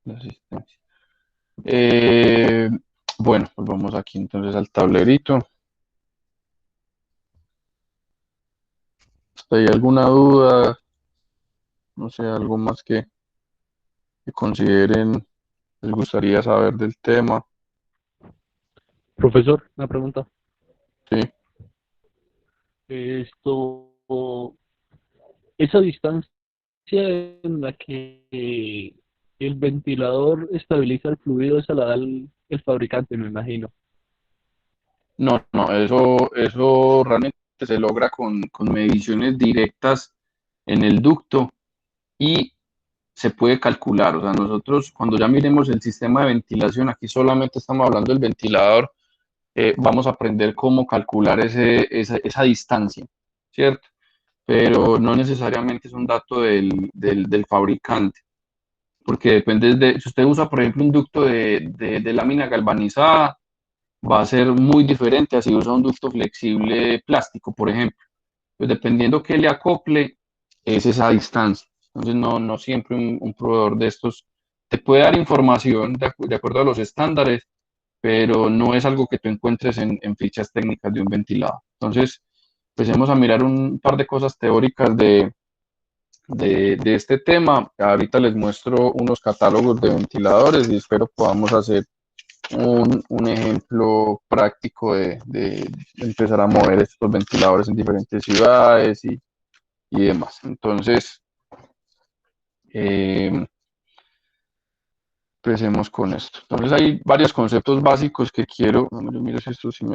asistencia. Bueno, pues vamos aquí entonces al tablerito. ¿Hay alguna duda? No sé, algo más que consideren, les gustaría saber del tema. Profesor, una pregunta. Sí, Esto, esa distancia en la que el ventilador estabiliza el fluido, esa la da el fabricante, me imagino. no, no, eso realmente se logra con mediciones directas en el ducto y se puede calcular. O sea, nosotros cuando ya miremos el sistema de ventilación, aquí solamente estamos hablando del ventilador, vamos a aprender cómo calcular esa distancia, ¿cierto? Pero no necesariamente es un dato del fabricante, porque depende si usted usa, por ejemplo, un ducto de lámina galvanizada, va a ser muy diferente a si usa un ducto flexible plástico, por ejemplo. Pues dependiendo qué le acople, es esa distancia. Entonces, no siempre un proveedor de estos te puede dar información de acuerdo a los estándares, pero no es algo que tú encuentres en fichas técnicas de un ventilador. Entonces, empecemos a mirar un par de cosas teóricas de este tema. Ahorita les muestro unos catálogos de ventiladores y espero podamos hacer un ejemplo práctico de empezar a mover estos ventiladores en diferentes ciudades y demás. Entonces, eh, empecemos con esto. Entonces, hay varios conceptos básicos que quiero. Bueno, yo miro si esto sí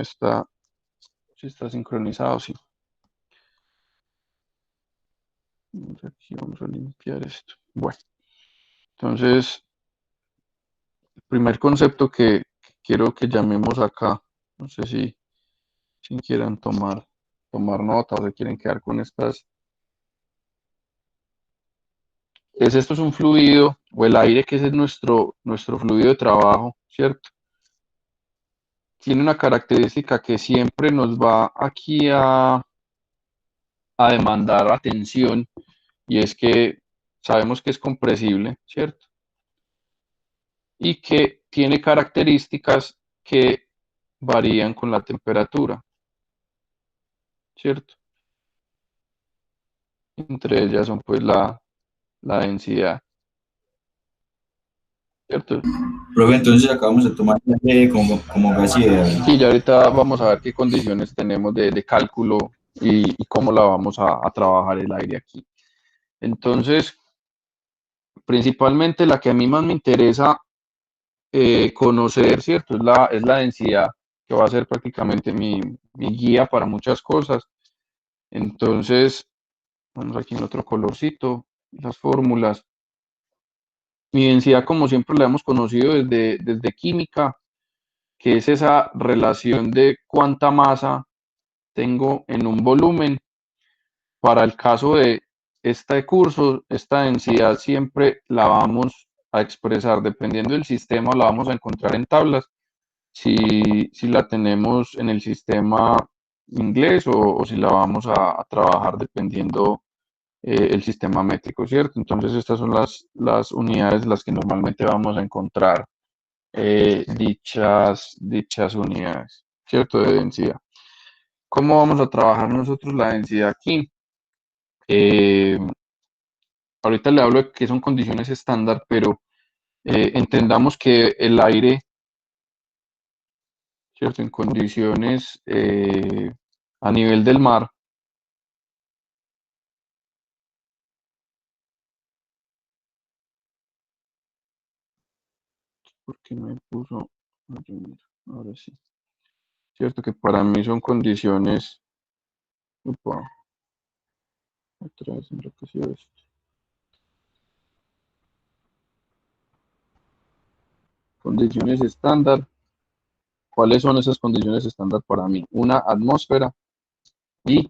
si está sincronizado, sí. Aquí vamos a limpiar esto. Bueno, entonces, el primer concepto que quiero que llamemos acá, no sé si quieran tomar nota o se quieren quedar con estas, esto es un fluido o el aire que ese es nuestro fluido de trabajo, ¿cierto? Tiene una característica que siempre nos va aquí a demandar atención y es que sabemos que es compresible, ¿cierto? Y que tiene características que varían con la temperatura, ¿cierto? Entre ellas son pues la densidad, ¿cierto? Profe, entonces acabamos de tomar como gas ideal. Sí, ya ahorita vamos a ver qué condiciones tenemos de cálculo y cómo la vamos a trabajar el aire aquí. Entonces, principalmente la que a mí más me interesa conocer, ¿cierto? Es la densidad, que va a ser prácticamente mi guía para muchas cosas. Entonces, vamos aquí en otro colorcito, las fórmulas. Mi densidad, como siempre la hemos conocido desde química, que es esa relación de cuánta masa tengo en un volumen. Para el caso de este curso, esta densidad siempre la vamos a expresar, dependiendo del sistema, la vamos a encontrar en tablas. Si la tenemos en el sistema inglés o si la vamos a trabajar dependiendo el sistema métrico, ¿cierto? Entonces estas son las unidades las que normalmente vamos a encontrar dichas unidades, ¿cierto? De densidad. ¿Cómo vamos a trabajar nosotros la densidad aquí? Eh, Ahorita le hablo de que son condiciones estándar, pero entendamos que el aire, ¿cierto? En condiciones a nivel del mar, ¿por qué me puso? Ahora sí. Cierto que para mí son condiciones, upa, otra vez enloqueció esto. Condiciones estándar. ¿Cuáles son esas condiciones estándar para mí? Una atmósfera y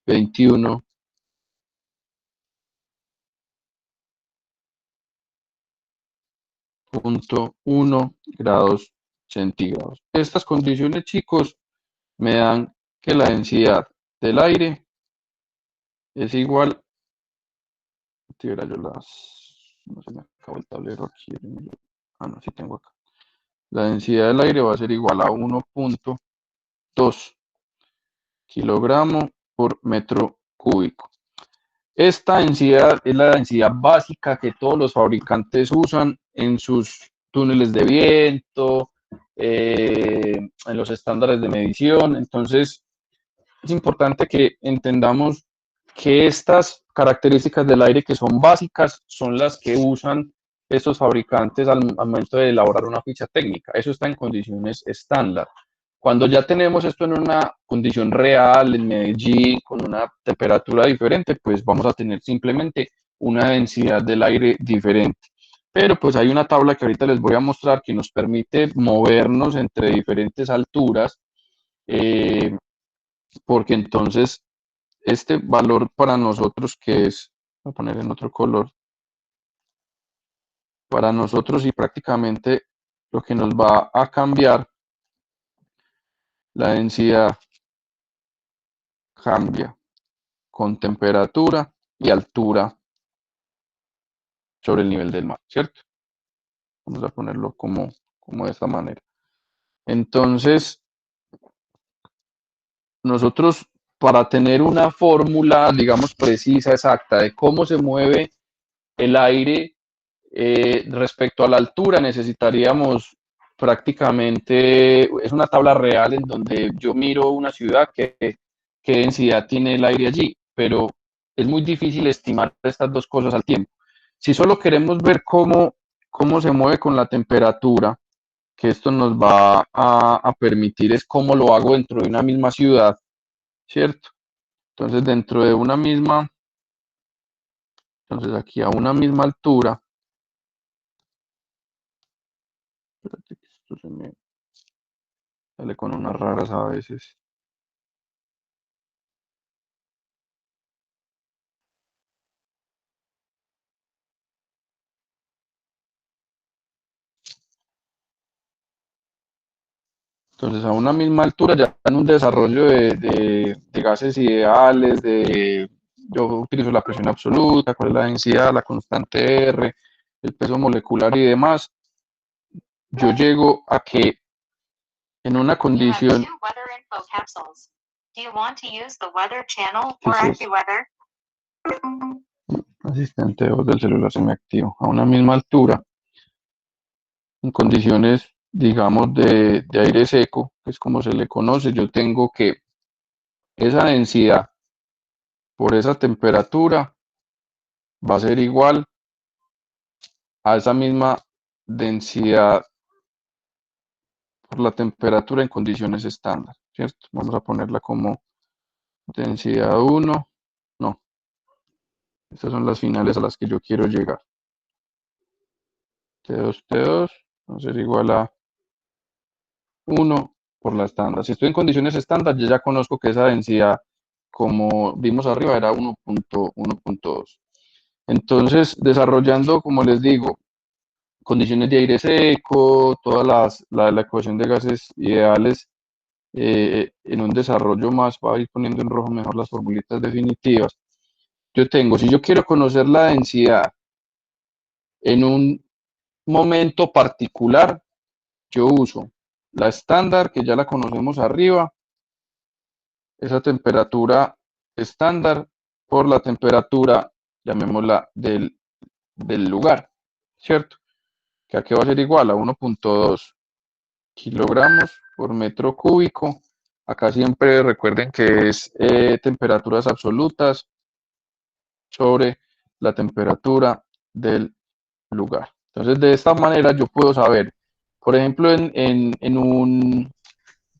21.1 grados centígrados. Estas condiciones, chicos, me dan que la densidad del aire es igual Tuviera yo no se me acabó el tablero aquí. No, sí tengo acá. La densidad del aire va a ser igual a 1.2 kilogramos por metro cúbico. Esta densidad es la densidad básica que todos los fabricantes usan en sus túneles de viento, en los estándares de medición. Entonces, es importante que entendamos que estas características del aire que son básicas son las que usan estos fabricantes al momento de elaborar una ficha técnica. Eso está en condiciones estándar. Cuando ya tenemos esto en una condición real, en Medellín, con una temperatura diferente, pues vamos a tener simplemente una densidad del aire diferente. Pero pues hay una tabla que ahorita les voy a mostrar que nos permite movernos entre diferentes alturas, porque entonces este valor para nosotros que es, voy a poner en otro color, para nosotros y prácticamente lo que nos va a cambiar, la densidad cambia con temperatura y altura sobre el nivel del mar, ¿cierto? Vamos a ponerlo como de esta manera. Entonces, nosotros para tener una fórmula, digamos, precisa, exacta, de cómo se mueve el aire respecto a la altura, necesitaríamos prácticamente, es una tabla real en donde yo miro una ciudad, qué densidad tiene el aire allí, pero es muy difícil estimar estas dos cosas al tiempo. Si solo queremos ver cómo se mueve con la temperatura, que esto nos va a permitir es cómo lo hago dentro de una misma ciudad, ¿cierto? Entonces, dentro de una misma, entonces aquí a una misma altura, espérate que esto se me sale con unas raras a veces. Entonces, a una misma altura, ya en un desarrollo de gases ideales, yo utilizo la presión absoluta, cuál es la densidad, la constante R, el peso molecular y demás, yo llego a que en una condición... Asistente de voz del celular se me activa. A una misma altura, en condiciones, digamos, de aire seco, que es como se le conoce, yo tengo que esa densidad por esa temperatura va a ser igual a esa misma densidad por la temperatura en condiciones estándar, ¿cierto? Vamos a ponerla como densidad 1, no, estas son las finales a las que yo quiero llegar. T2 va a ser igual a 1 por la estándar. Si estoy en condiciones estándar, yo ya conozco que esa densidad, como vimos arriba, era 1.2. Entonces, desarrollando, como les digo, condiciones de aire seco, la ecuación de gases ideales, en un desarrollo más, voy a ir poniendo en rojo mejor las formulitas definitivas. Yo tengo, si yo quiero conocer la densidad en un momento particular, yo uso la estándar, que ya la conocemos arriba, esa temperatura estándar por la temperatura, llamémosla, del lugar, ¿cierto? Que aquí va a ser igual a 1.2 kilogramos por metro cúbico. Acá siempre recuerden que es temperaturas absolutas sobre la temperatura del lugar. Entonces, de esta manera yo puedo saber, por ejemplo,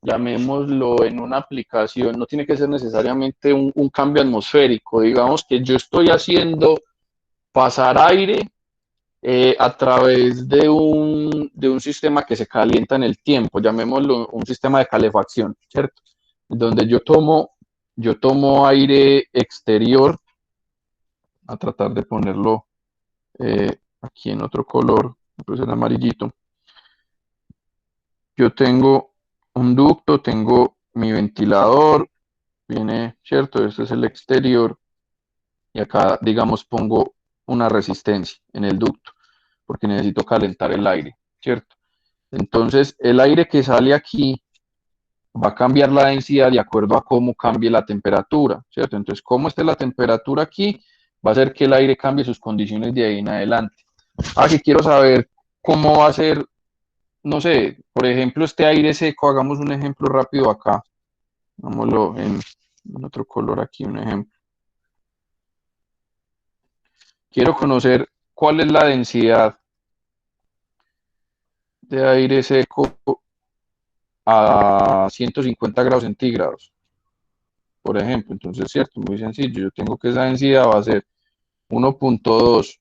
llamémoslo, en una aplicación, no tiene que ser necesariamente un cambio atmosférico, digamos que yo estoy haciendo pasar aire a través de un sistema que se calienta en el tiempo, llamémoslo un sistema de calefacción, ¿cierto? Donde yo tomo aire exterior, a tratar de ponerlo aquí en otro color, pues en amarillito. Yo tengo un ducto, tengo mi ventilador, viene, ¿cierto? Este es el exterior, y acá, digamos, pongo una resistencia en el ducto, porque necesito calentar el aire, ¿cierto? Entonces, el aire que sale aquí va a cambiar la densidad de acuerdo a cómo cambie la temperatura, ¿cierto? Entonces, cómo esté la temperatura aquí, va a hacer que el aire cambie sus condiciones de ahí en adelante. Aquí quiero saber cómo va a ser, no sé, por ejemplo, este aire seco, hagamos un ejemplo rápido acá, hagámoslo en otro color aquí, un ejemplo. Quiero conocer cuál es la densidad de aire seco a 150 grados centígrados, por ejemplo. Entonces, cierto, muy sencillo. Yo tengo que esa densidad va a ser 1.2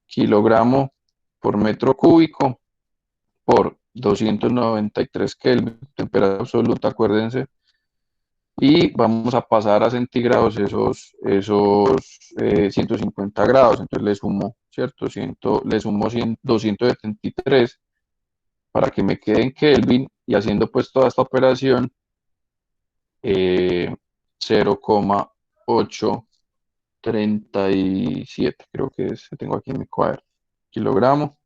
kilogramo por metro cúbico por 293 Kelvin, temperatura absoluta, acuérdense. Y vamos a pasar a centígrados esos 150 grados. Entonces le sumo, ¿cierto? Le sumo 273 para que me quede en Kelvin y haciendo pues toda esta operación 0,837, creo que es, tengo aquí en mi cuadro, kilogramo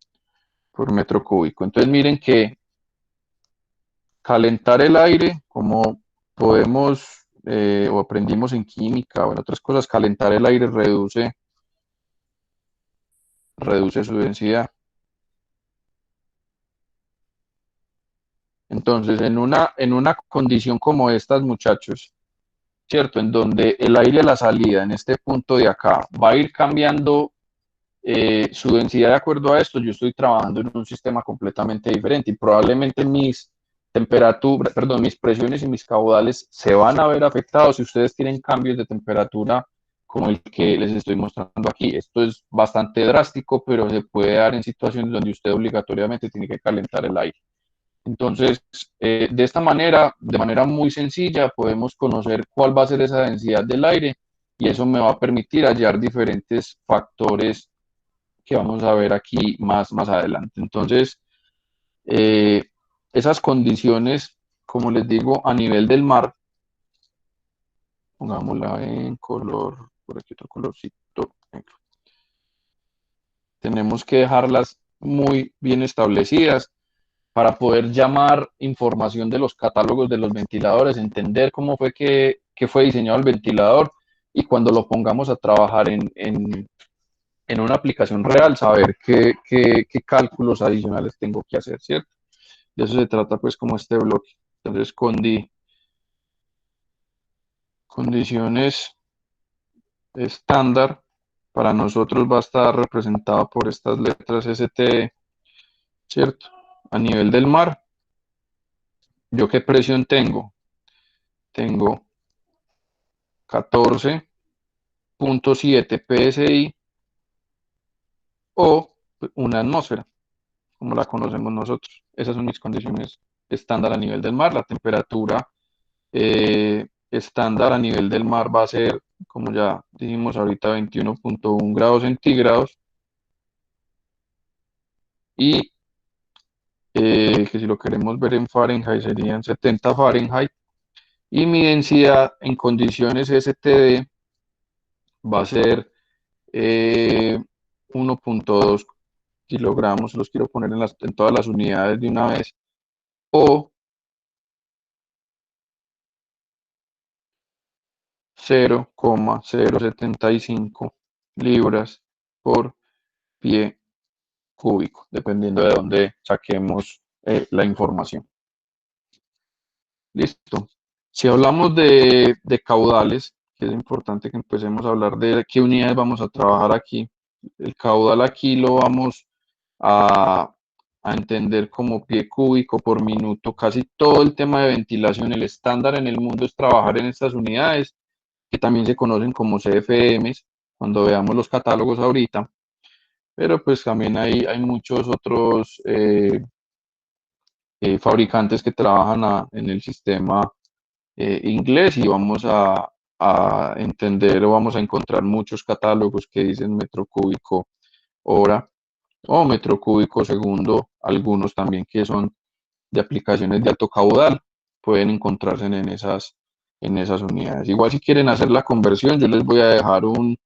por metro cúbico. Entonces miren que calentar el aire, como podemos o aprendimos en química o en otras cosas, calentar el aire reduce su densidad. Entonces, en una condición como estas, muchachos, ¿cierto? En donde el aire a la salida, en este punto de acá, va a ir cambiando su densidad de acuerdo a esto, yo estoy trabajando en un sistema completamente diferente y probablemente mis temperaturas, perdón, mis presiones y mis caudales se van a ver afectados si ustedes tienen cambios de temperatura como el que les estoy mostrando aquí. Esto es bastante drástico, pero se puede dar en situaciones donde usted obligatoriamente tiene que calentar el aire. Entonces, de esta manera, de manera muy sencilla, podemos conocer cuál va a ser esa densidad del aire y eso me va a permitir hallar diferentes factores que vamos a ver aquí más adelante. Entonces, eh, esas condiciones, como les digo, a nivel del mar, pongámosla en color, por aquí otro colorcito negro. Tenemos que dejarlas muy bien establecidas para poder llamar información de los catálogos de los ventiladores, entender cómo fue que fue diseñado el ventilador y cuando lo pongamos a trabajar en una aplicación real, saber qué cálculos adicionales tengo que hacer, ¿cierto? De eso se trata pues como este bloque. Entonces, condiciones estándar para nosotros va a estar representada por estas letras ST, ¿cierto? A nivel del mar, ¿yo qué presión tengo? Tengo 14.7 PSI o una atmósfera, como la conocemos nosotros. Esas son mis condiciones estándar a nivel del mar. La temperatura estándar a nivel del mar va a ser, como ya dijimos ahorita, 21.1 grados centígrados. Y que si lo queremos ver en Fahrenheit serían 70 Fahrenheit. Y mi densidad en condiciones STD va a ser 1.2 kilogramos, los quiero poner en todas las unidades de una vez, o 0,075 libras por pie cúbico, dependiendo de dónde saquemos la información. Listo. Si hablamos de caudales, que es importante que empecemos a hablar de qué unidades vamos a trabajar aquí. El caudal aquí lo vamos a entender como pie cúbico por minuto. Casi todo el tema de ventilación, el estándar en el mundo es trabajar en estas unidades, que también se conocen como CFMs, cuando veamos los catálogos ahorita. Pero pues también hay muchos otros fabricantes que trabajan en el sistema inglés y vamos a entender o vamos a encontrar muchos catálogos que dicen metro cúbico hora o metro cúbico segundo, algunos también que son de aplicaciones de alto caudal, pueden encontrarse en esas unidades. Igual si quieren hacer la conversión, yo les voy a dejar un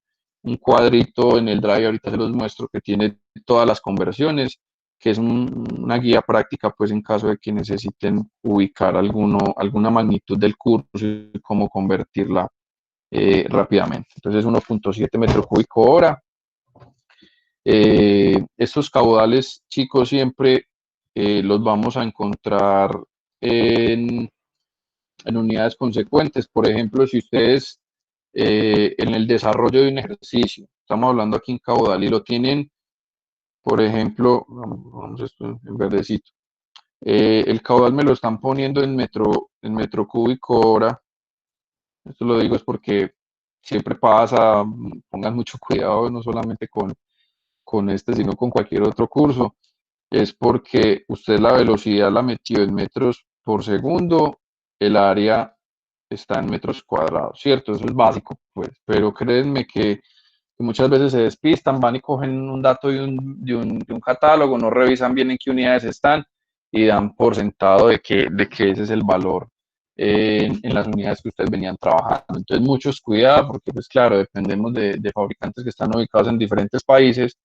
un cuadrito en el Drive, ahorita se los muestro, que tiene todas las conversiones, que es una guía práctica, pues en caso de que necesiten ubicar alguna magnitud del curso y cómo convertirla rápidamente. Entonces 1.7 metro cúbico hora. Estos caudales, chicos, siempre los vamos a encontrar en, en unidades consecuentes. Por ejemplo, si ustedes en el desarrollo de un ejercicio, estamos hablando aquí en caudal y lo tienen, por ejemplo, vamos esto en verdecito, el caudal me lo están poniendo en metro cúbico hora. Esto lo digo es porque siempre pasa, pongan mucho cuidado, no solamente con este, sino con cualquier otro curso. Es porque usted la velocidad la metió en metros por segundo, el área está en metros cuadrados, ¿cierto? Eso es básico, pues, pero créanme que muchas veces se despistan, van y cogen un dato de un catálogo, no revisan bien en qué unidades están y dan por sentado de que ese es el valor en las unidades que ustedes venían trabajando. Entonces, muchos cuidado porque, pues claro, dependemos de fabricantes que están ubicados en diferentes países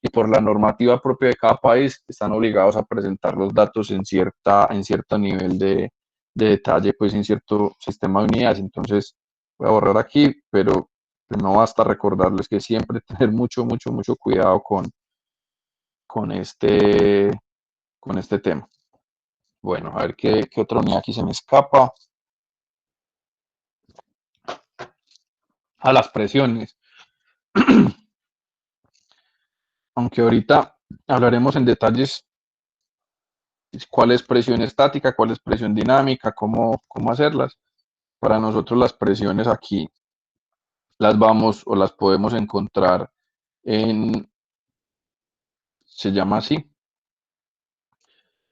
y por la normativa propia de cada país están obligados a presentar los datos en cierto nivel de detalle, pues en cierto sistema de unidades. Entonces, voy a borrar aquí, pero no basta recordarles que siempre tener mucho, mucho, mucho cuidado con este, con este tema. Bueno, a ver qué otra unidad aquí se me escapa. A las presiones. Aunque ahorita hablaremos en detalles cuál es presión estática, cuál es presión dinámica, cómo hacerlas. Para nosotros las presiones aquí las vamos o las podemos encontrar se llama así.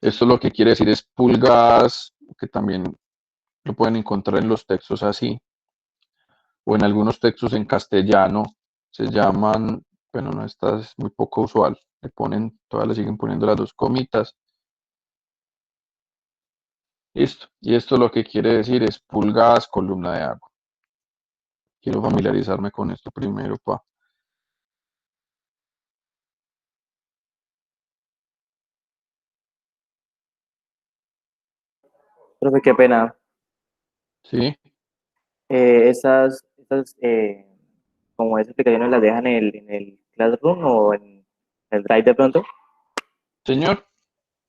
Esto lo que quiere decir es pulgadas, que también lo pueden encontrar en los textos así, o en algunos textos en castellano se llaman, bueno, no, esta es muy poco usual, todavía le siguen poniendo las dos comitas. Listo, y esto lo que quiere decir es pulgadas columna de agua. Quiero familiarizarme con esto primero, pa. Profe, qué pena. ¿Sí? Como esas explicaciones las dejan en el Classroom o en el Drive de pronto. Señor,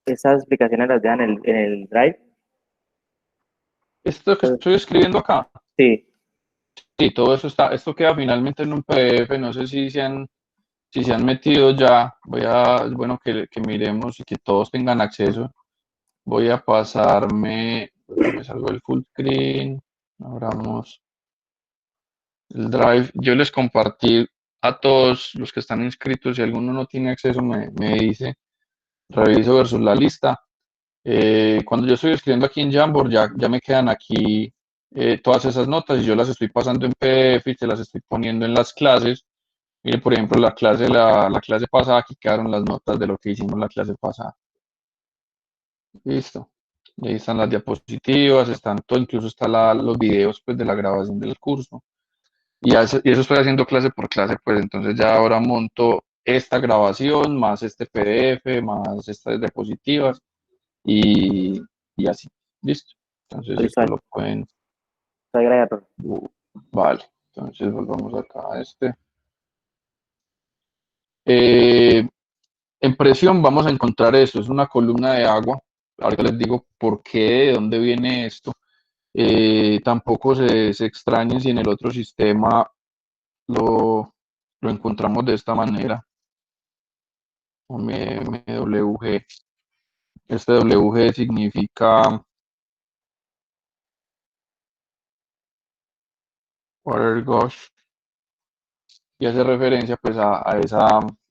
Esas explicaciones las dejan en el Drive. esto que estoy escribiendo acá, Sí, sí, todo eso esto queda finalmente en un PDF, no sé si se han metido ya, bueno, que miremos y que todos tengan acceso. Voy a pasarme, me salgo el full screen, abramos el Drive. Yo les compartí a todos los que están inscritos, si alguno no tiene acceso, me dice, reviso versus la lista. Cuando yo estoy escribiendo aquí en Jamboard, ya me quedan aquí todas esas notas y yo las estoy pasando en PDF y te las estoy poniendo en las clases. Mire, por ejemplo, la clase pasada, aquí quedaron las notas de lo que hicimos la clase pasada. Listo. Y ahí están las diapositivas, están todo, incluso están los videos pues, de la grabación del curso. Y eso estoy haciendo clase por clase, pues entonces ya ahora monto esta grabación, más este PDF, más estas diapositivas y así. Listo. Entonces listo. esto lo pueden. Gracias, profe. Vale. Entonces volvamos acá a este. En presión vamos a encontrar esto, es una columna de agua. Ahorita les digo por qué, de dónde viene esto. Tampoco se extrañen si en el otro sistema lo encontramos de esta manera. MWG. Este WG significa water gauge y hace referencia pues a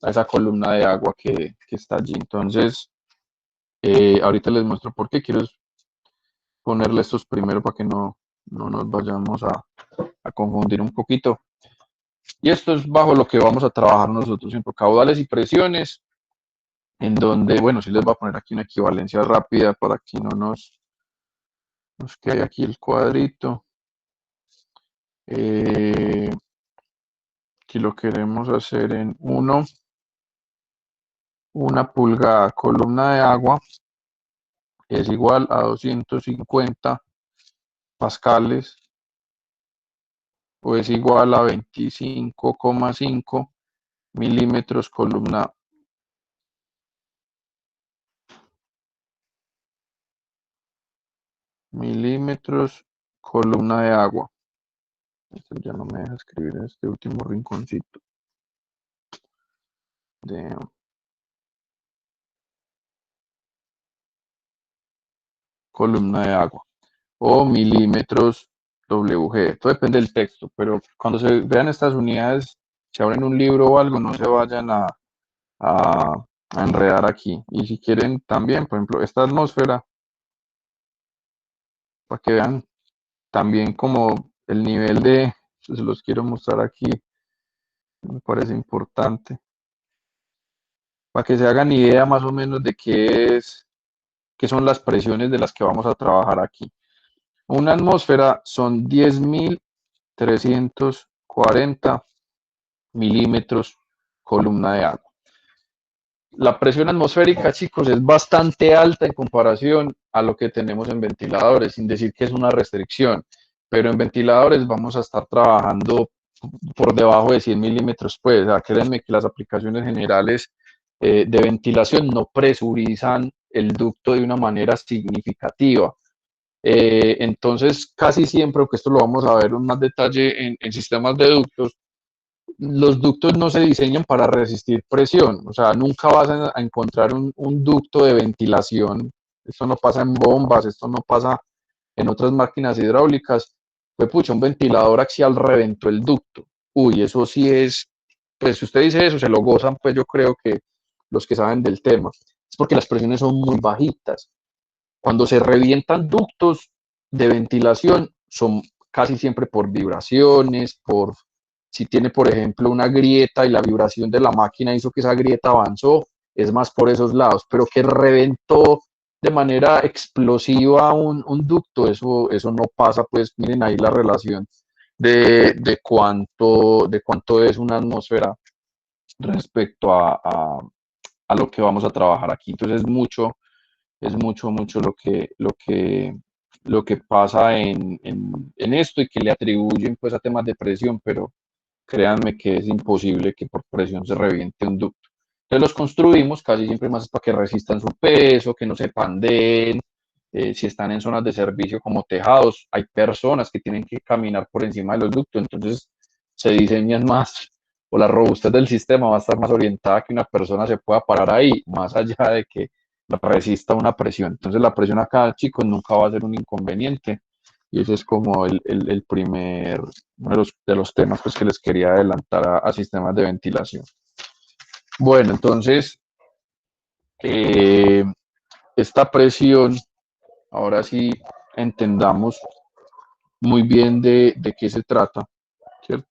esa columna de agua que está allí. Entonces, ahorita les muestro por qué. Quiero ponerle estos primero para que no nos vayamos a confundir un poquito. Y esto es bajo lo que vamos a trabajar nosotros en caudales y presiones, en donde, bueno, sí les voy a poner aquí una equivalencia rápida para que no nos quede aquí el cuadrito. Aquí si lo queremos hacer en una pulgada columna de agua es igual a 250 pascales o es igual a 25,5 milímetros columna de agua. Esto ya no me deja escribir en este último rinconcito de columna de agua o milímetros WG. Esto depende del texto, pero cuando se vean estas unidades, si abren un libro o algo, no se vayan a enredar aquí. Y si quieren también, por ejemplo, esta atmósfera, para que vean también como el nivel se los quiero mostrar aquí, me parece importante, para que se hagan idea más o menos de qué son las presiones de las que vamos a trabajar aquí. Una atmósfera son 10.340 milímetros columna de agua. La presión atmosférica, chicos, es bastante alta en comparación a lo que tenemos en ventiladores, sin decir que es una restricción, pero en ventiladores vamos a estar trabajando por debajo de 100 milímetros, pues, créanme que las aplicaciones generales de ventilación no presurizan el ducto de una manera significativa. Entonces, casi siempre, aunque esto lo vamos a ver en más detalle en sistemas de ductos, los ductos no se diseñan para resistir presión, o sea, nunca vas a encontrar un ducto de ventilación, esto no pasa en bombas, esto no pasa en otras máquinas hidráulicas, pues pucha, un ventilador axial reventó el ducto, uy, eso sí es, pues si usted dice eso, se lo gozan, pues yo creo que los que saben del tema, es porque las presiones son muy bajitas, cuando se revientan ductos de ventilación son casi siempre por vibraciones, por si tiene, por ejemplo, una grieta y la vibración de la máquina hizo que esa grieta avanzó, es más por esos lados, pero que reventó de manera explosiva un ducto, eso no pasa, pues miren ahí la relación de cuánto es una atmósfera respecto a lo que vamos a trabajar aquí. Entonces es mucho lo que pasa en esto y que le atribuyen pues a temas de presión, pero créanme que es imposible que por presión se reviente un ducto. Entonces los construimos casi siempre más para que resistan su peso, que no se pandeen, si están en zonas de servicio como tejados, hay personas que tienen que caminar por encima de los ductos, entonces se diseñan más, o la robustez del sistema va a estar más orientada a que una persona se pueda parar ahí, más allá de que resista una presión. Entonces la presión acá, chicos, nunca va a ser un inconveniente. Y ese es como el primer, uno de los temas pues, que les quería adelantar a sistemas de ventilación. Bueno, entonces, eh, esta presión, ahora sí entendamos muy bien de qué se trata, ¿cierto?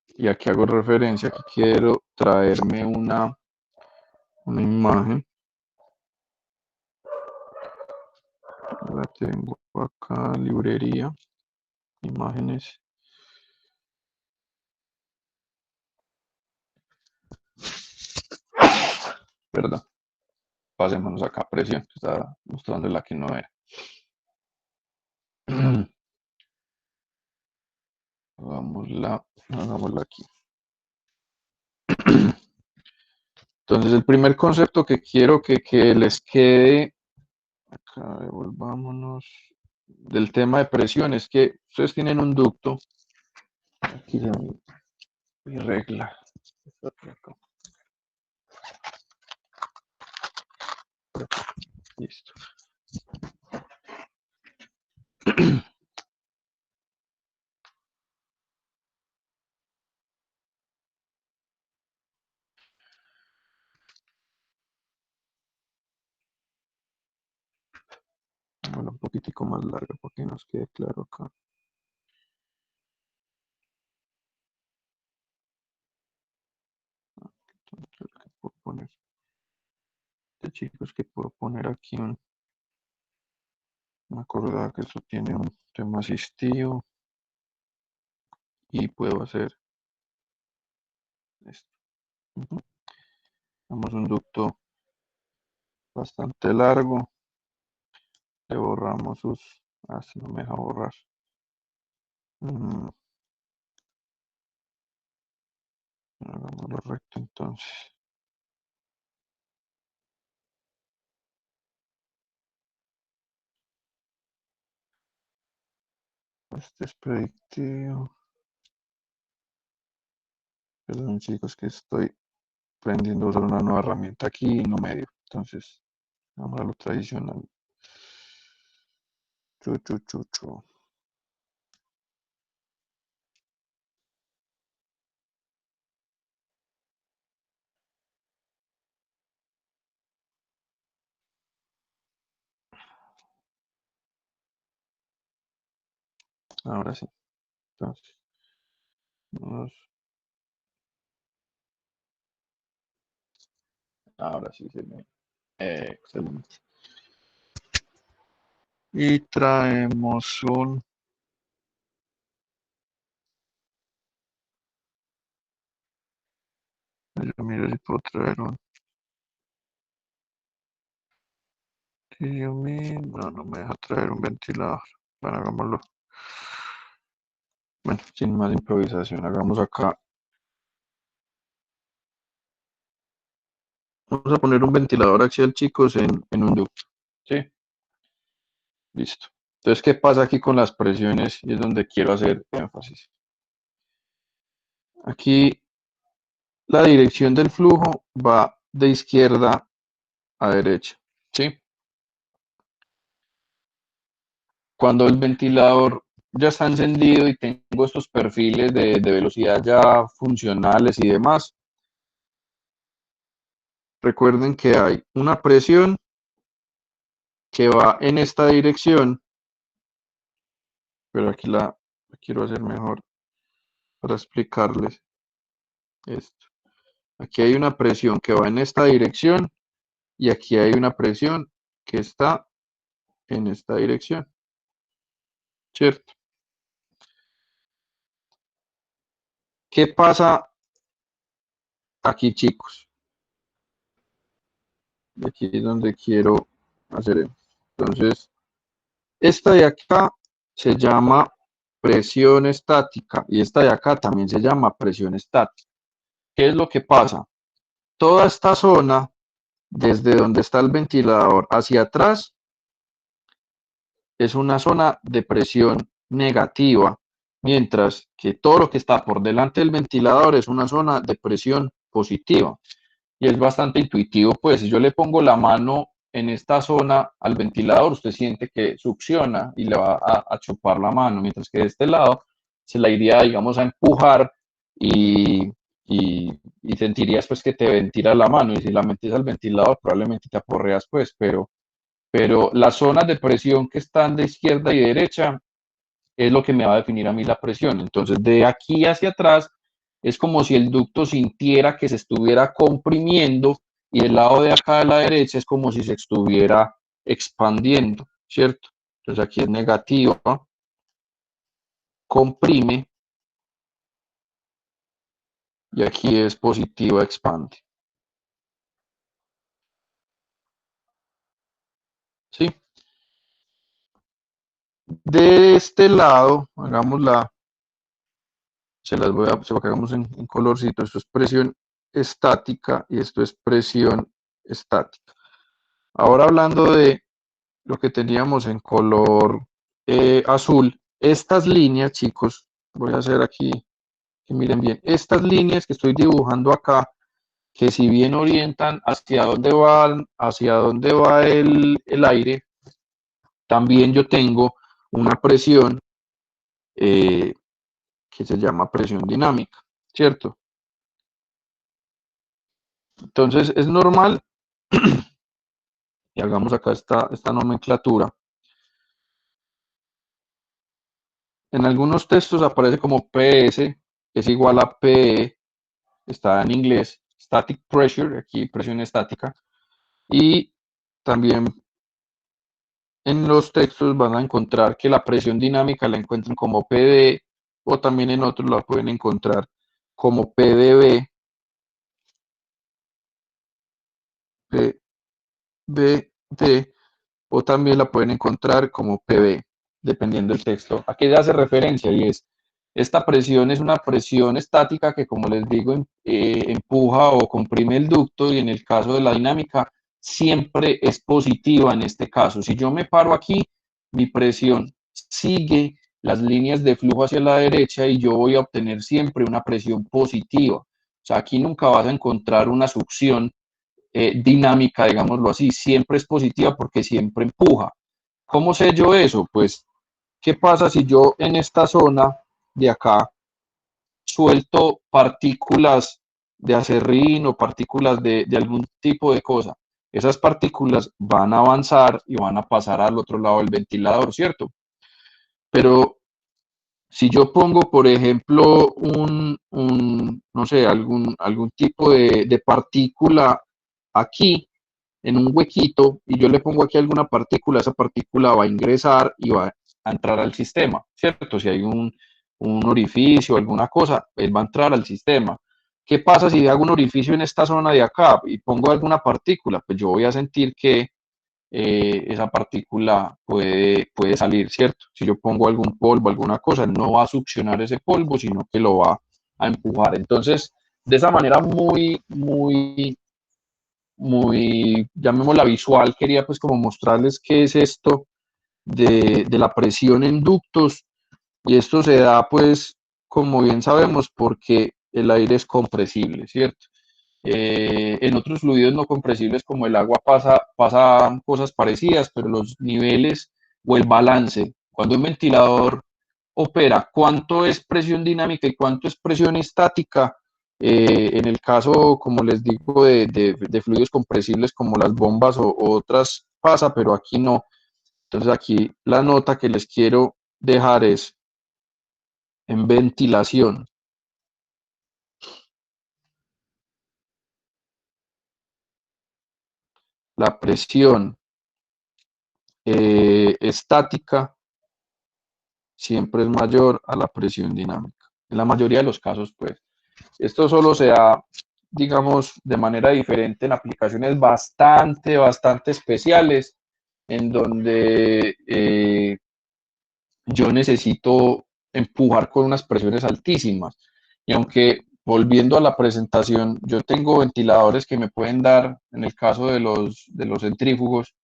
Y aquí hago referencia que quiero traerme una imagen. La tengo acá, librería, imágenes. Perdón, pasémonos acá, presión, que está mostrando la que no era. Hagámosla aquí. Entonces, el primer concepto que quiero que les quede, acá devolvámonos, del tema de presión es que ustedes tienen un ducto, aquí de mi regla, listo. Bueno, un poquitico más larga para que nos quede claro acá. Entonces, ¿qué puedo poner? Chicos, que puedo poner aquí me acordaba que esto tiene un tema asistido y puedo hacer esto. Ujú. Damos un ducto bastante largo, le borramos sus... Ah, si no me deja borrar. Mm, hagámoslo recto entonces. Este es predictivo. Perdón, chicos, que estoy aprendiendo a usar una nueva herramienta aquí y no me dio. Entonces, vamos a lo tradicional. Chu, chu, chu, chu. Ahora sí. Entonces, ahora sí se me... excelente. Y traemos un... Yo miro si puedo traer un... No, no me deja traer un ventilador. Bueno, hagámoslo. Bueno, sin más improvisación, hagamos acá. Vamos a poner un ventilador axial, chicos, en un ducto. ¿Sí? Listo. Entonces, ¿qué pasa aquí con las presiones? Y es donde quiero hacer énfasis. Aquí la dirección del flujo va de izquierda a derecha. ¿Sí? Cuando el ventilador ya está encendido y tengo estos perfiles de velocidad ya funcionales y demás, recuerden que hay una presión que va en esta dirección, pero aquí la quiero hacer mejor para explicarles esto. Aquí hay una presión que va en esta dirección y aquí hay una presión que está en esta dirección, ¿cierto? ¿Qué pasa aquí, chicos? Aquí es donde quiero hacer esto. Entonces, esta de acá se llama presión estática y esta de acá también se llama presión estática. ¿Qué es lo que pasa? Toda esta zona, desde donde está el ventilador hacia atrás, es una zona de presión negativa, mientras que todo lo que está por delante del ventilador es una zona de presión positiva. Y es bastante intuitivo, pues si yo le pongo la mano en esta zona al ventilador, usted siente que succiona y le va a chupar la mano, mientras que de este lado se la iría, digamos, a empujar y, y sentirías pues que te ventila la mano, y si la metes al ventilador probablemente te aporreas pues, pero las zonas de presión que están de izquierda y derecha es lo que me va a definir a mí la presión. Entonces, de aquí hacia atrás es como si el ducto sintiera que se estuviera comprimiendo y el lado de acá de la derecha es como si se estuviera expandiendo, ¿cierto? Entonces aquí es negativo, ¿no? Comprime, y aquí es positivo, expande. ¿Sí? De este lado, hagámosla, se las voy a, se lo que hagamos en colorcito, esto es presión estática y esto es presión estática. Ahora hablando de lo que teníamos en color azul, estas líneas, chicos, voy a hacer aquí, que miren bien, estas líneas que estoy dibujando acá, que si bien orientan hacia dónde va el aire, también yo tengo una presión que se llama presión dinámica, ¿cierto? Entonces es normal, y hagamos acá esta nomenclatura. En algunos textos aparece como PS, es igual a PE, está en inglés, static pressure, aquí presión estática, y también en los textos van a encontrar que la presión dinámica la encuentran como PD o también en otros la pueden encontrar como PdV, PdD o también la pueden encontrar como PV, dependiendo del texto. ¿A qué hace referencia? Y es, esta presión es una presión estática que, como les digo, empuja o comprime el ducto y en el caso de la dinámica siempre es positiva en este caso. Si yo me paro aquí, mi presión sigue las líneas de flujo hacia la derecha y yo voy a obtener siempre una presión positiva. O sea, aquí nunca vas a encontrar una succión dinámica, digámoslo así, siempre es positiva porque siempre empuja. ¿Cómo sé yo eso? Pues, ¿qué pasa si yo en esta zona de acá suelto partículas de acerrín o partículas de algún tipo de cosa? Esas partículas van a avanzar y van a pasar al otro lado del ventilador, ¿cierto? Pero si yo pongo, por ejemplo, no sé, algún tipo de partícula aquí, en un huequito, y yo le pongo aquí alguna partícula, esa partícula va a ingresar y va a entrar al sistema, ¿cierto? Si hay un orificio, alguna cosa, él va a entrar al sistema. ¿Qué pasa si hago un orificio en esta zona de acá y pongo alguna partícula? Pues yo voy a sentir que esa partícula puede salir, ¿cierto? Si yo pongo algún polvo, alguna cosa, no va a succionar ese polvo, sino que lo va a empujar. Entonces, de esa manera llamémosla visual, quería pues como mostrarles qué es esto de la presión en ductos, y esto se da pues, como bien sabemos, porque el aire es compresible, ¿cierto? En otros fluidos no compresibles como el agua pasan cosas parecidas, pero los niveles o el balance, cuando un ventilador opera, cuánto es presión dinámica y cuánto es presión estática, en el caso, como les digo, de fluidos compresibles como las bombas o otras pasa, pero aquí no. Entonces aquí la nota que les quiero dejar es en ventilación. La presión estática siempre es mayor a la presión dinámica. En la mayoría de los casos, pues. Esto solo se da, digamos, de manera diferente en aplicaciones bastante especiales, en donde yo necesito empujar con unas presiones altísimas. Y aunque volviendo a la presentación, yo tengo ventiladores que me pueden dar, en el caso de los centrífugos,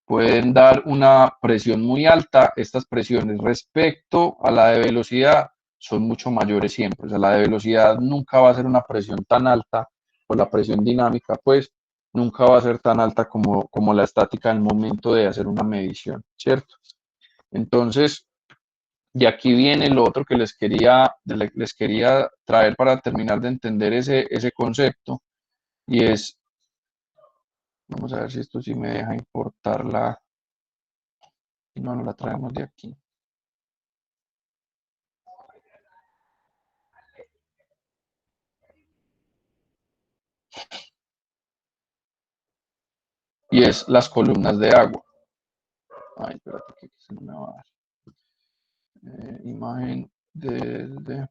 pueden dar una presión muy alta. Estas presiones respecto a la de velocidad son mucho mayores siempre. O sea, la de velocidad nunca va a ser una presión tan alta, o la presión dinámica, pues, nunca va a ser tan alta como la estática al momento de hacer una medición, ¿cierto? Entonces, de aquí viene lo otro que les quería traer para terminar de entender ese concepto, y es, vamos a ver si esto sí me deja importarla. No, no la traemos de aquí. Y es las columnas de agua. Ay, espérate que se no me va a dar. Imagen desde...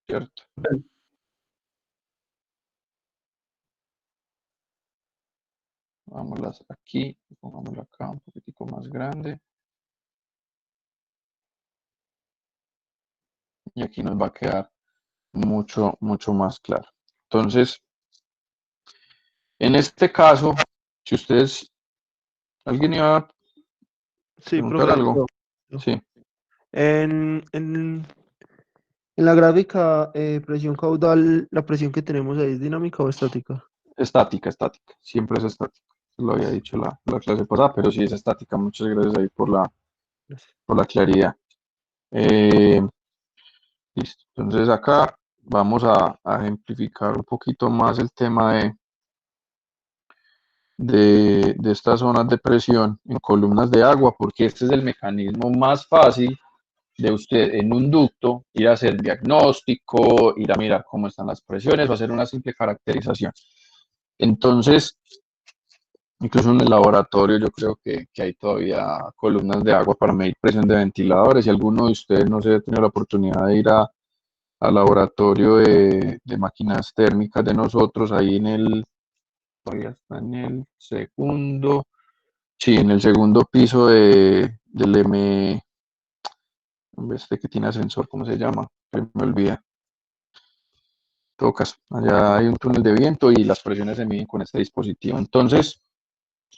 ¿Cierto? Pongámoslas aquí, pongámosla acá un poquitico más grande. Y aquí nos va a quedar mucho más claro. Entonces, en este caso, si ustedes, ¿alguien iba a Sí, preguntar profe, algo? yo. Sí, En la gráfica, presión caudal, ¿la presión que tenemos ahí es dinámica o estática? estática. Siempre es estática. Lo había dicho la clase pasada, pero sí es estática. Muchas gracias ahí por la Gracias. claridad. Eh, Listo. Entonces acá vamos a ejemplificar un poquito más el tema de estas zonas de presión en columnas de agua, porque este es el mecanismo más fácil de usted en un ducto ir a hacer diagnóstico, ir a mirar cómo están las presiones o hacer una simple caracterización. Entonces, incluso en el laboratorio yo creo que hay todavía columnas de agua para medir presión de ventiladores. Si alguno de ustedes no se ha tenido la oportunidad de ir al laboratorio de máquinas térmicas de nosotros, ahí todavía está en el segundo, sí, en el segundo piso del este que tiene ascensor, ¿cómo se llama? Que me olvida. En todo caso, allá hay un túnel de viento y las presiones se miden con este dispositivo. Entonces,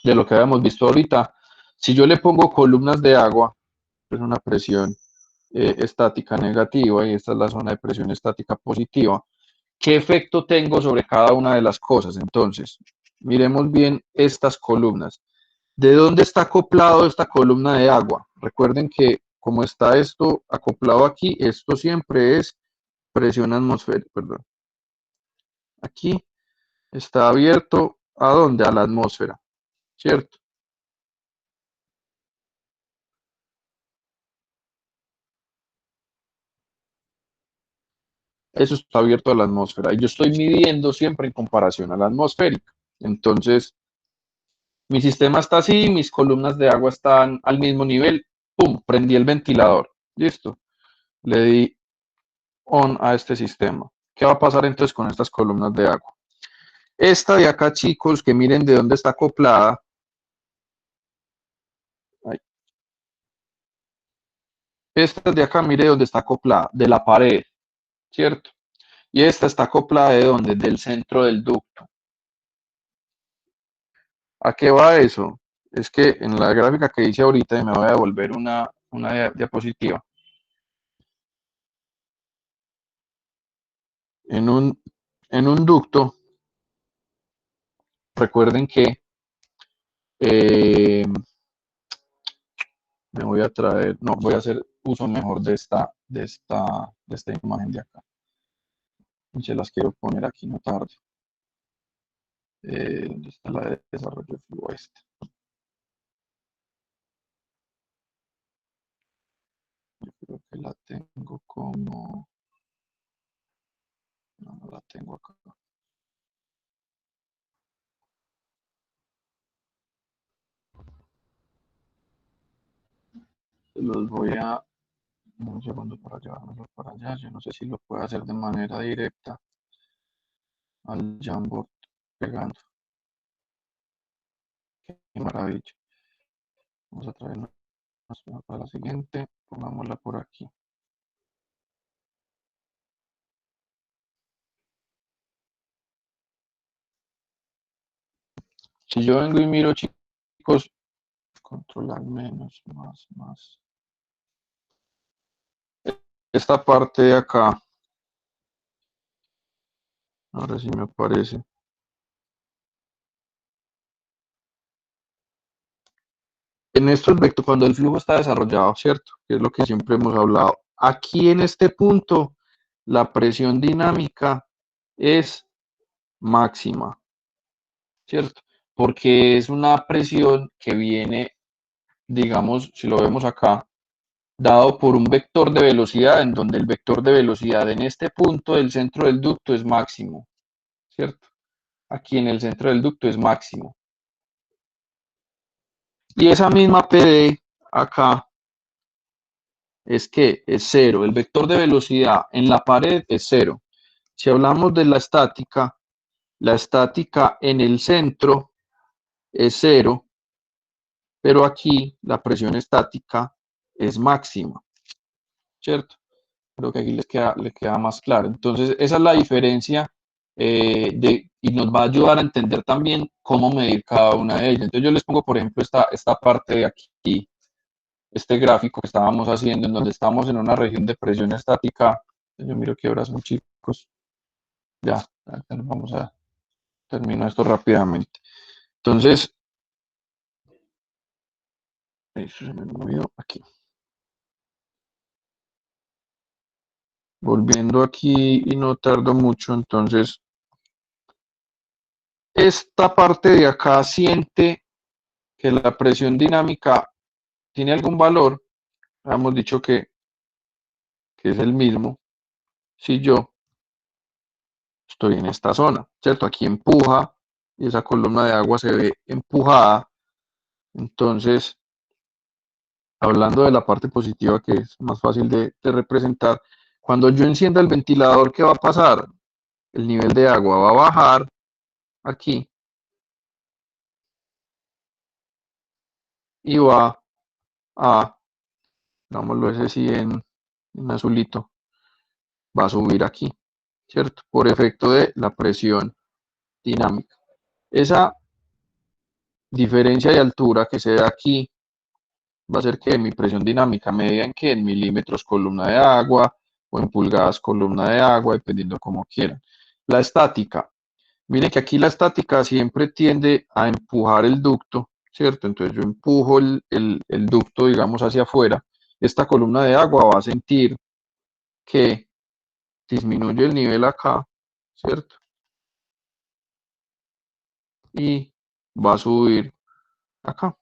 de lo que habíamos visto ahorita, si yo le pongo columnas de agua, es una presión estática negativa y esta es la zona de presión estática positiva, ¿qué efecto tengo sobre cada una de las cosas? Entonces, miremos bien estas columnas. ¿De dónde está acoplado esta columna de agua? Recuerden que como está esto acoplado aquí, esto siempre es presión atmosférica, perdón. Aquí está abierto, ¿a dónde? A la atmósfera, ¿cierto? Eso está abierto a la atmósfera y yo estoy midiendo siempre en comparación a la atmosférica. Entonces, mi sistema está así, mis columnas de agua están al mismo nivel, ¡pum! Prendí el ventilador, listo. Le di on a este sistema. ¿Qué va a pasar entonces con estas columnas de agua? Esta de acá, chicos, que miren de dónde está acoplada. Ay. Esta de acá, mire dónde está acoplada, de la pared, ¿cierto? Y esta está acoplada de dónde, del centro del ducto. ¿A qué va eso? Es que en la gráfica que hice ahorita, y me voy a devolver una diapositiva, en un ducto, recuerden que me voy a traer, no, voy a hacer uso mejor de esta imagen de acá. Y se las quiero poner aquí, no tarde. ¿Dónde está la de desarrollo de flujo este? Yo creo que la tengo como... No la tengo acá. Los voy a... Un segundo para llevármelo para allá. Yo no sé si lo puedo hacer de manera directa al Jamboard pegando. Qué maravilla. Vamos a traernos para la siguiente. Pongámosla por aquí. Si yo vengo y miro, chicos, controlar menos, más. Esta parte de acá, ahora sí me aparece. En estos vectores, cuando el flujo está desarrollado, ¿cierto? Que es lo que siempre hemos hablado. Aquí en este punto, la presión dinámica es máxima, ¿cierto? Porque es una presión que viene, digamos, si lo vemos acá, dado por un vector de velocidad, en donde el vector de velocidad en este punto del centro del ducto es máximo, ¿cierto? Aquí en el centro del ducto es máximo. Y esa misma PD acá es que es cero. El vector de velocidad en la pared es cero. Si hablamos de la estática en el centro es cero, pero aquí la presión estática es máxima, ¿cierto? Creo que aquí les queda más claro. Entonces, esa es la diferencia y nos va a ayudar a entender también cómo medir cada una de ellas. Entonces, yo les pongo, por ejemplo, esta parte de aquí, este gráfico que estábamos haciendo, en donde estamos en una región de presión estática. Yo miro qué horas son, chicos. Ya, vamos a terminar esto rápidamente. Entonces, eso se me movió aquí. Volviendo aquí y no tardo mucho, entonces, esta parte de acá siente que la presión dinámica tiene algún valor. Hemos dicho que es el mismo si yo estoy en esta zona, ¿cierto? Aquí empuja y esa columna de agua se ve empujada. Entonces, hablando de la parte positiva, que es más fácil de representar, cuando yo encienda el ventilador, ¿qué va a pasar? El nivel de agua va a bajar aquí y va a, digámoslo ese sí en azulito, va a subir aquí, ¿cierto? Por efecto de la presión dinámica. Esa diferencia de altura que se da aquí va a ser que mi presión dinámica medida en que en milímetros columna de agua o en pulgadas columna de agua, dependiendo como quieran. La estática. Miren que aquí la estática siempre tiende a empujar el ducto, ¿cierto? Entonces yo empujo el ducto, digamos, hacia afuera. Esta columna de agua va a sentir que disminuye el nivel acá, ¿cierto? Y va a subir acá.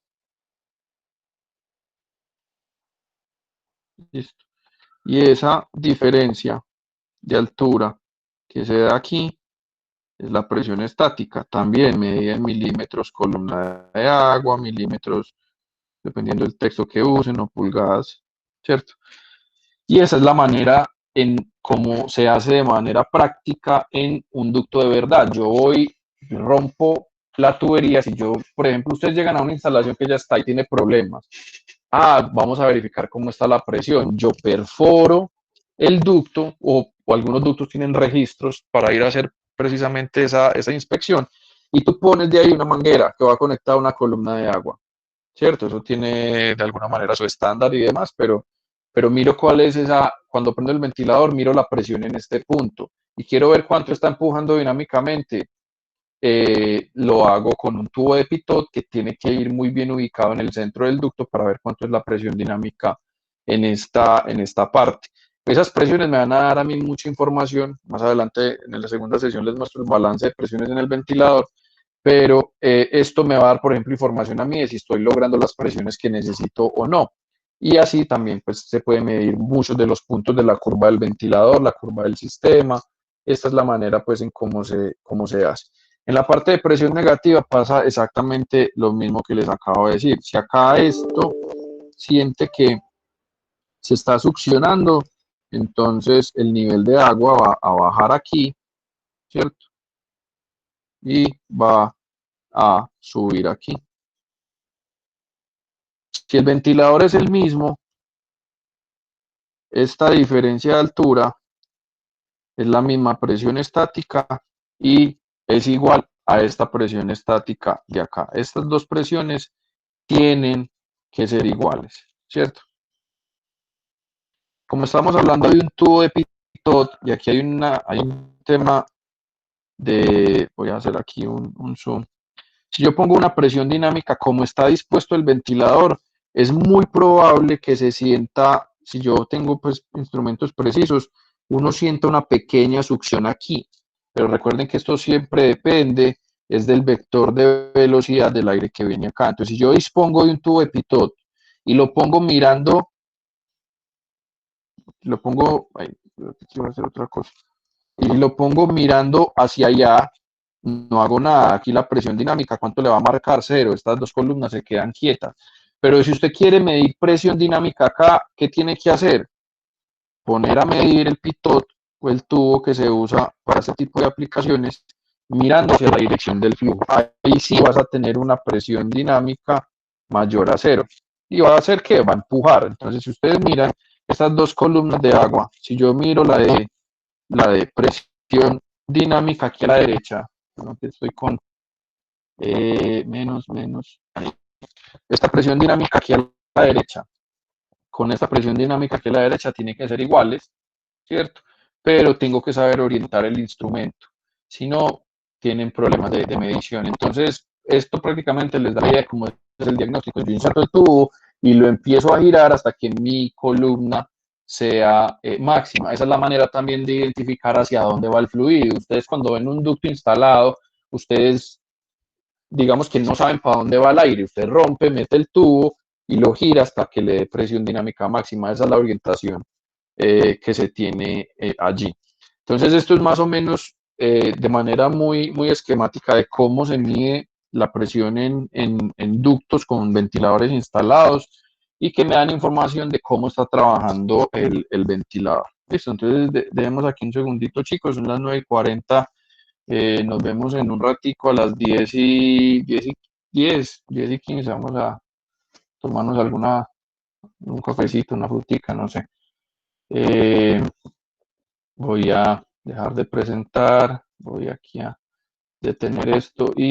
Listo. Y esa diferencia de altura que se da aquí es la presión estática, también medida en milímetros columna de agua, milímetros, dependiendo del texto que usen, o pulgadas, ¿cierto? Y esa es la manera en cómo se hace de manera práctica en un ducto de verdad. Yo voy, rompo la tubería, si yo, por ejemplo, ustedes llegan a una instalación que ya está y tiene problemas. Vamos a verificar cómo está la presión. Yo perforo el ducto o algunos ductos tienen registros para ir a hacer precisamente esa inspección y tú pones de ahí una manguera que va conectada a una columna de agua, ¿cierto? Eso tiene de alguna manera su estándar y demás, pero miro cuál es esa, cuando prendo el ventilador, miro la presión en este punto y quiero ver cuánto está empujando dinámicamente. Lo hago con un tubo de pitot que tiene que ir muy bien ubicado en el centro del ducto para ver cuánto es la presión dinámica en esta parte. Esas presiones me van a dar a mí mucha información. Más adelante en la segunda sesión les muestro el balance de presiones en el ventilador, pero esto me va a dar, por ejemplo, información a mí de si estoy logrando las presiones que necesito o no. Y así también pues, se puede medir muchos de los puntos de la curva del ventilador, la curva del sistema. Esta es la manera pues en cómo se hace. En la parte de presión negativa pasa exactamente lo mismo que les acabo de decir. Si acá esto siente que se está succionando, entonces el nivel de agua va a bajar aquí, ¿cierto? Y va a subir aquí. Si el ventilador es el mismo, esta diferencia de altura es la misma presión estática y es igual a esta presión estática de acá. Estas dos presiones tienen que ser iguales, ¿cierto? Como estamos hablando de un tubo de pitot, y aquí hay un tema voy a hacer aquí un zoom. Si yo pongo una presión dinámica como está dispuesto el ventilador, es muy probable que se sienta, si yo tengo pues instrumentos precisos, uno sienta una pequeña succión aquí. Pero recuerden que esto siempre depende, es del vector de velocidad del aire que viene acá. Entonces, si yo dispongo de un tubo de pitot y lo pongo mirando, quiero hacer otra cosa, y lo pongo mirando hacia allá, no hago nada. Aquí la presión dinámica, ¿cuánto le va a marcar? Cero. Estas dos columnas se quedan quietas. Pero si usted quiere medir presión dinámica acá, ¿qué tiene que hacer? Poner a medir el pitot o el tubo que se usa para este tipo de aplicaciones, mirando hacia la dirección del flujo. Ahí sí vas a tener una presión dinámica mayor a cero. ¿Y va a hacer qué? Va a empujar. Entonces, si ustedes miran estas dos columnas de agua, si yo miro la de presión dinámica aquí a la derecha, ¿no? Que estoy con menos, ahí. Esta presión dinámica aquí a la derecha, con esta presión dinámica aquí a la derecha tiene que ser iguales, ¿cierto? Pero tengo que saber orientar el instrumento, si no, tienen problemas de medición. Entonces, esto prácticamente les da la idea de cómo es el diagnóstico. Yo inserto el tubo y lo empiezo a girar hasta que mi columna sea máxima. Esa es la manera también de identificar hacia dónde va el fluido. Ustedes cuando ven un ducto instalado, ustedes digamos que no saben para dónde va el aire. Usted rompe, mete el tubo y lo gira hasta que le dé presión dinámica máxima. Esa es la orientación que se tiene allí. Entonces esto es más o menos de manera muy esquemática de cómo se mide la presión en ductos con ventiladores instalados y que me dan información de cómo está trabajando el ventilador. Listo, entonces dejemos aquí un segundito, chicos, son las 9:40. Nos vemos en un ratico a las 10:15. Vamos a tomarnos un cafecito, una frutica, no sé. Voy a dejar de presentar, voy aquí a detener esto y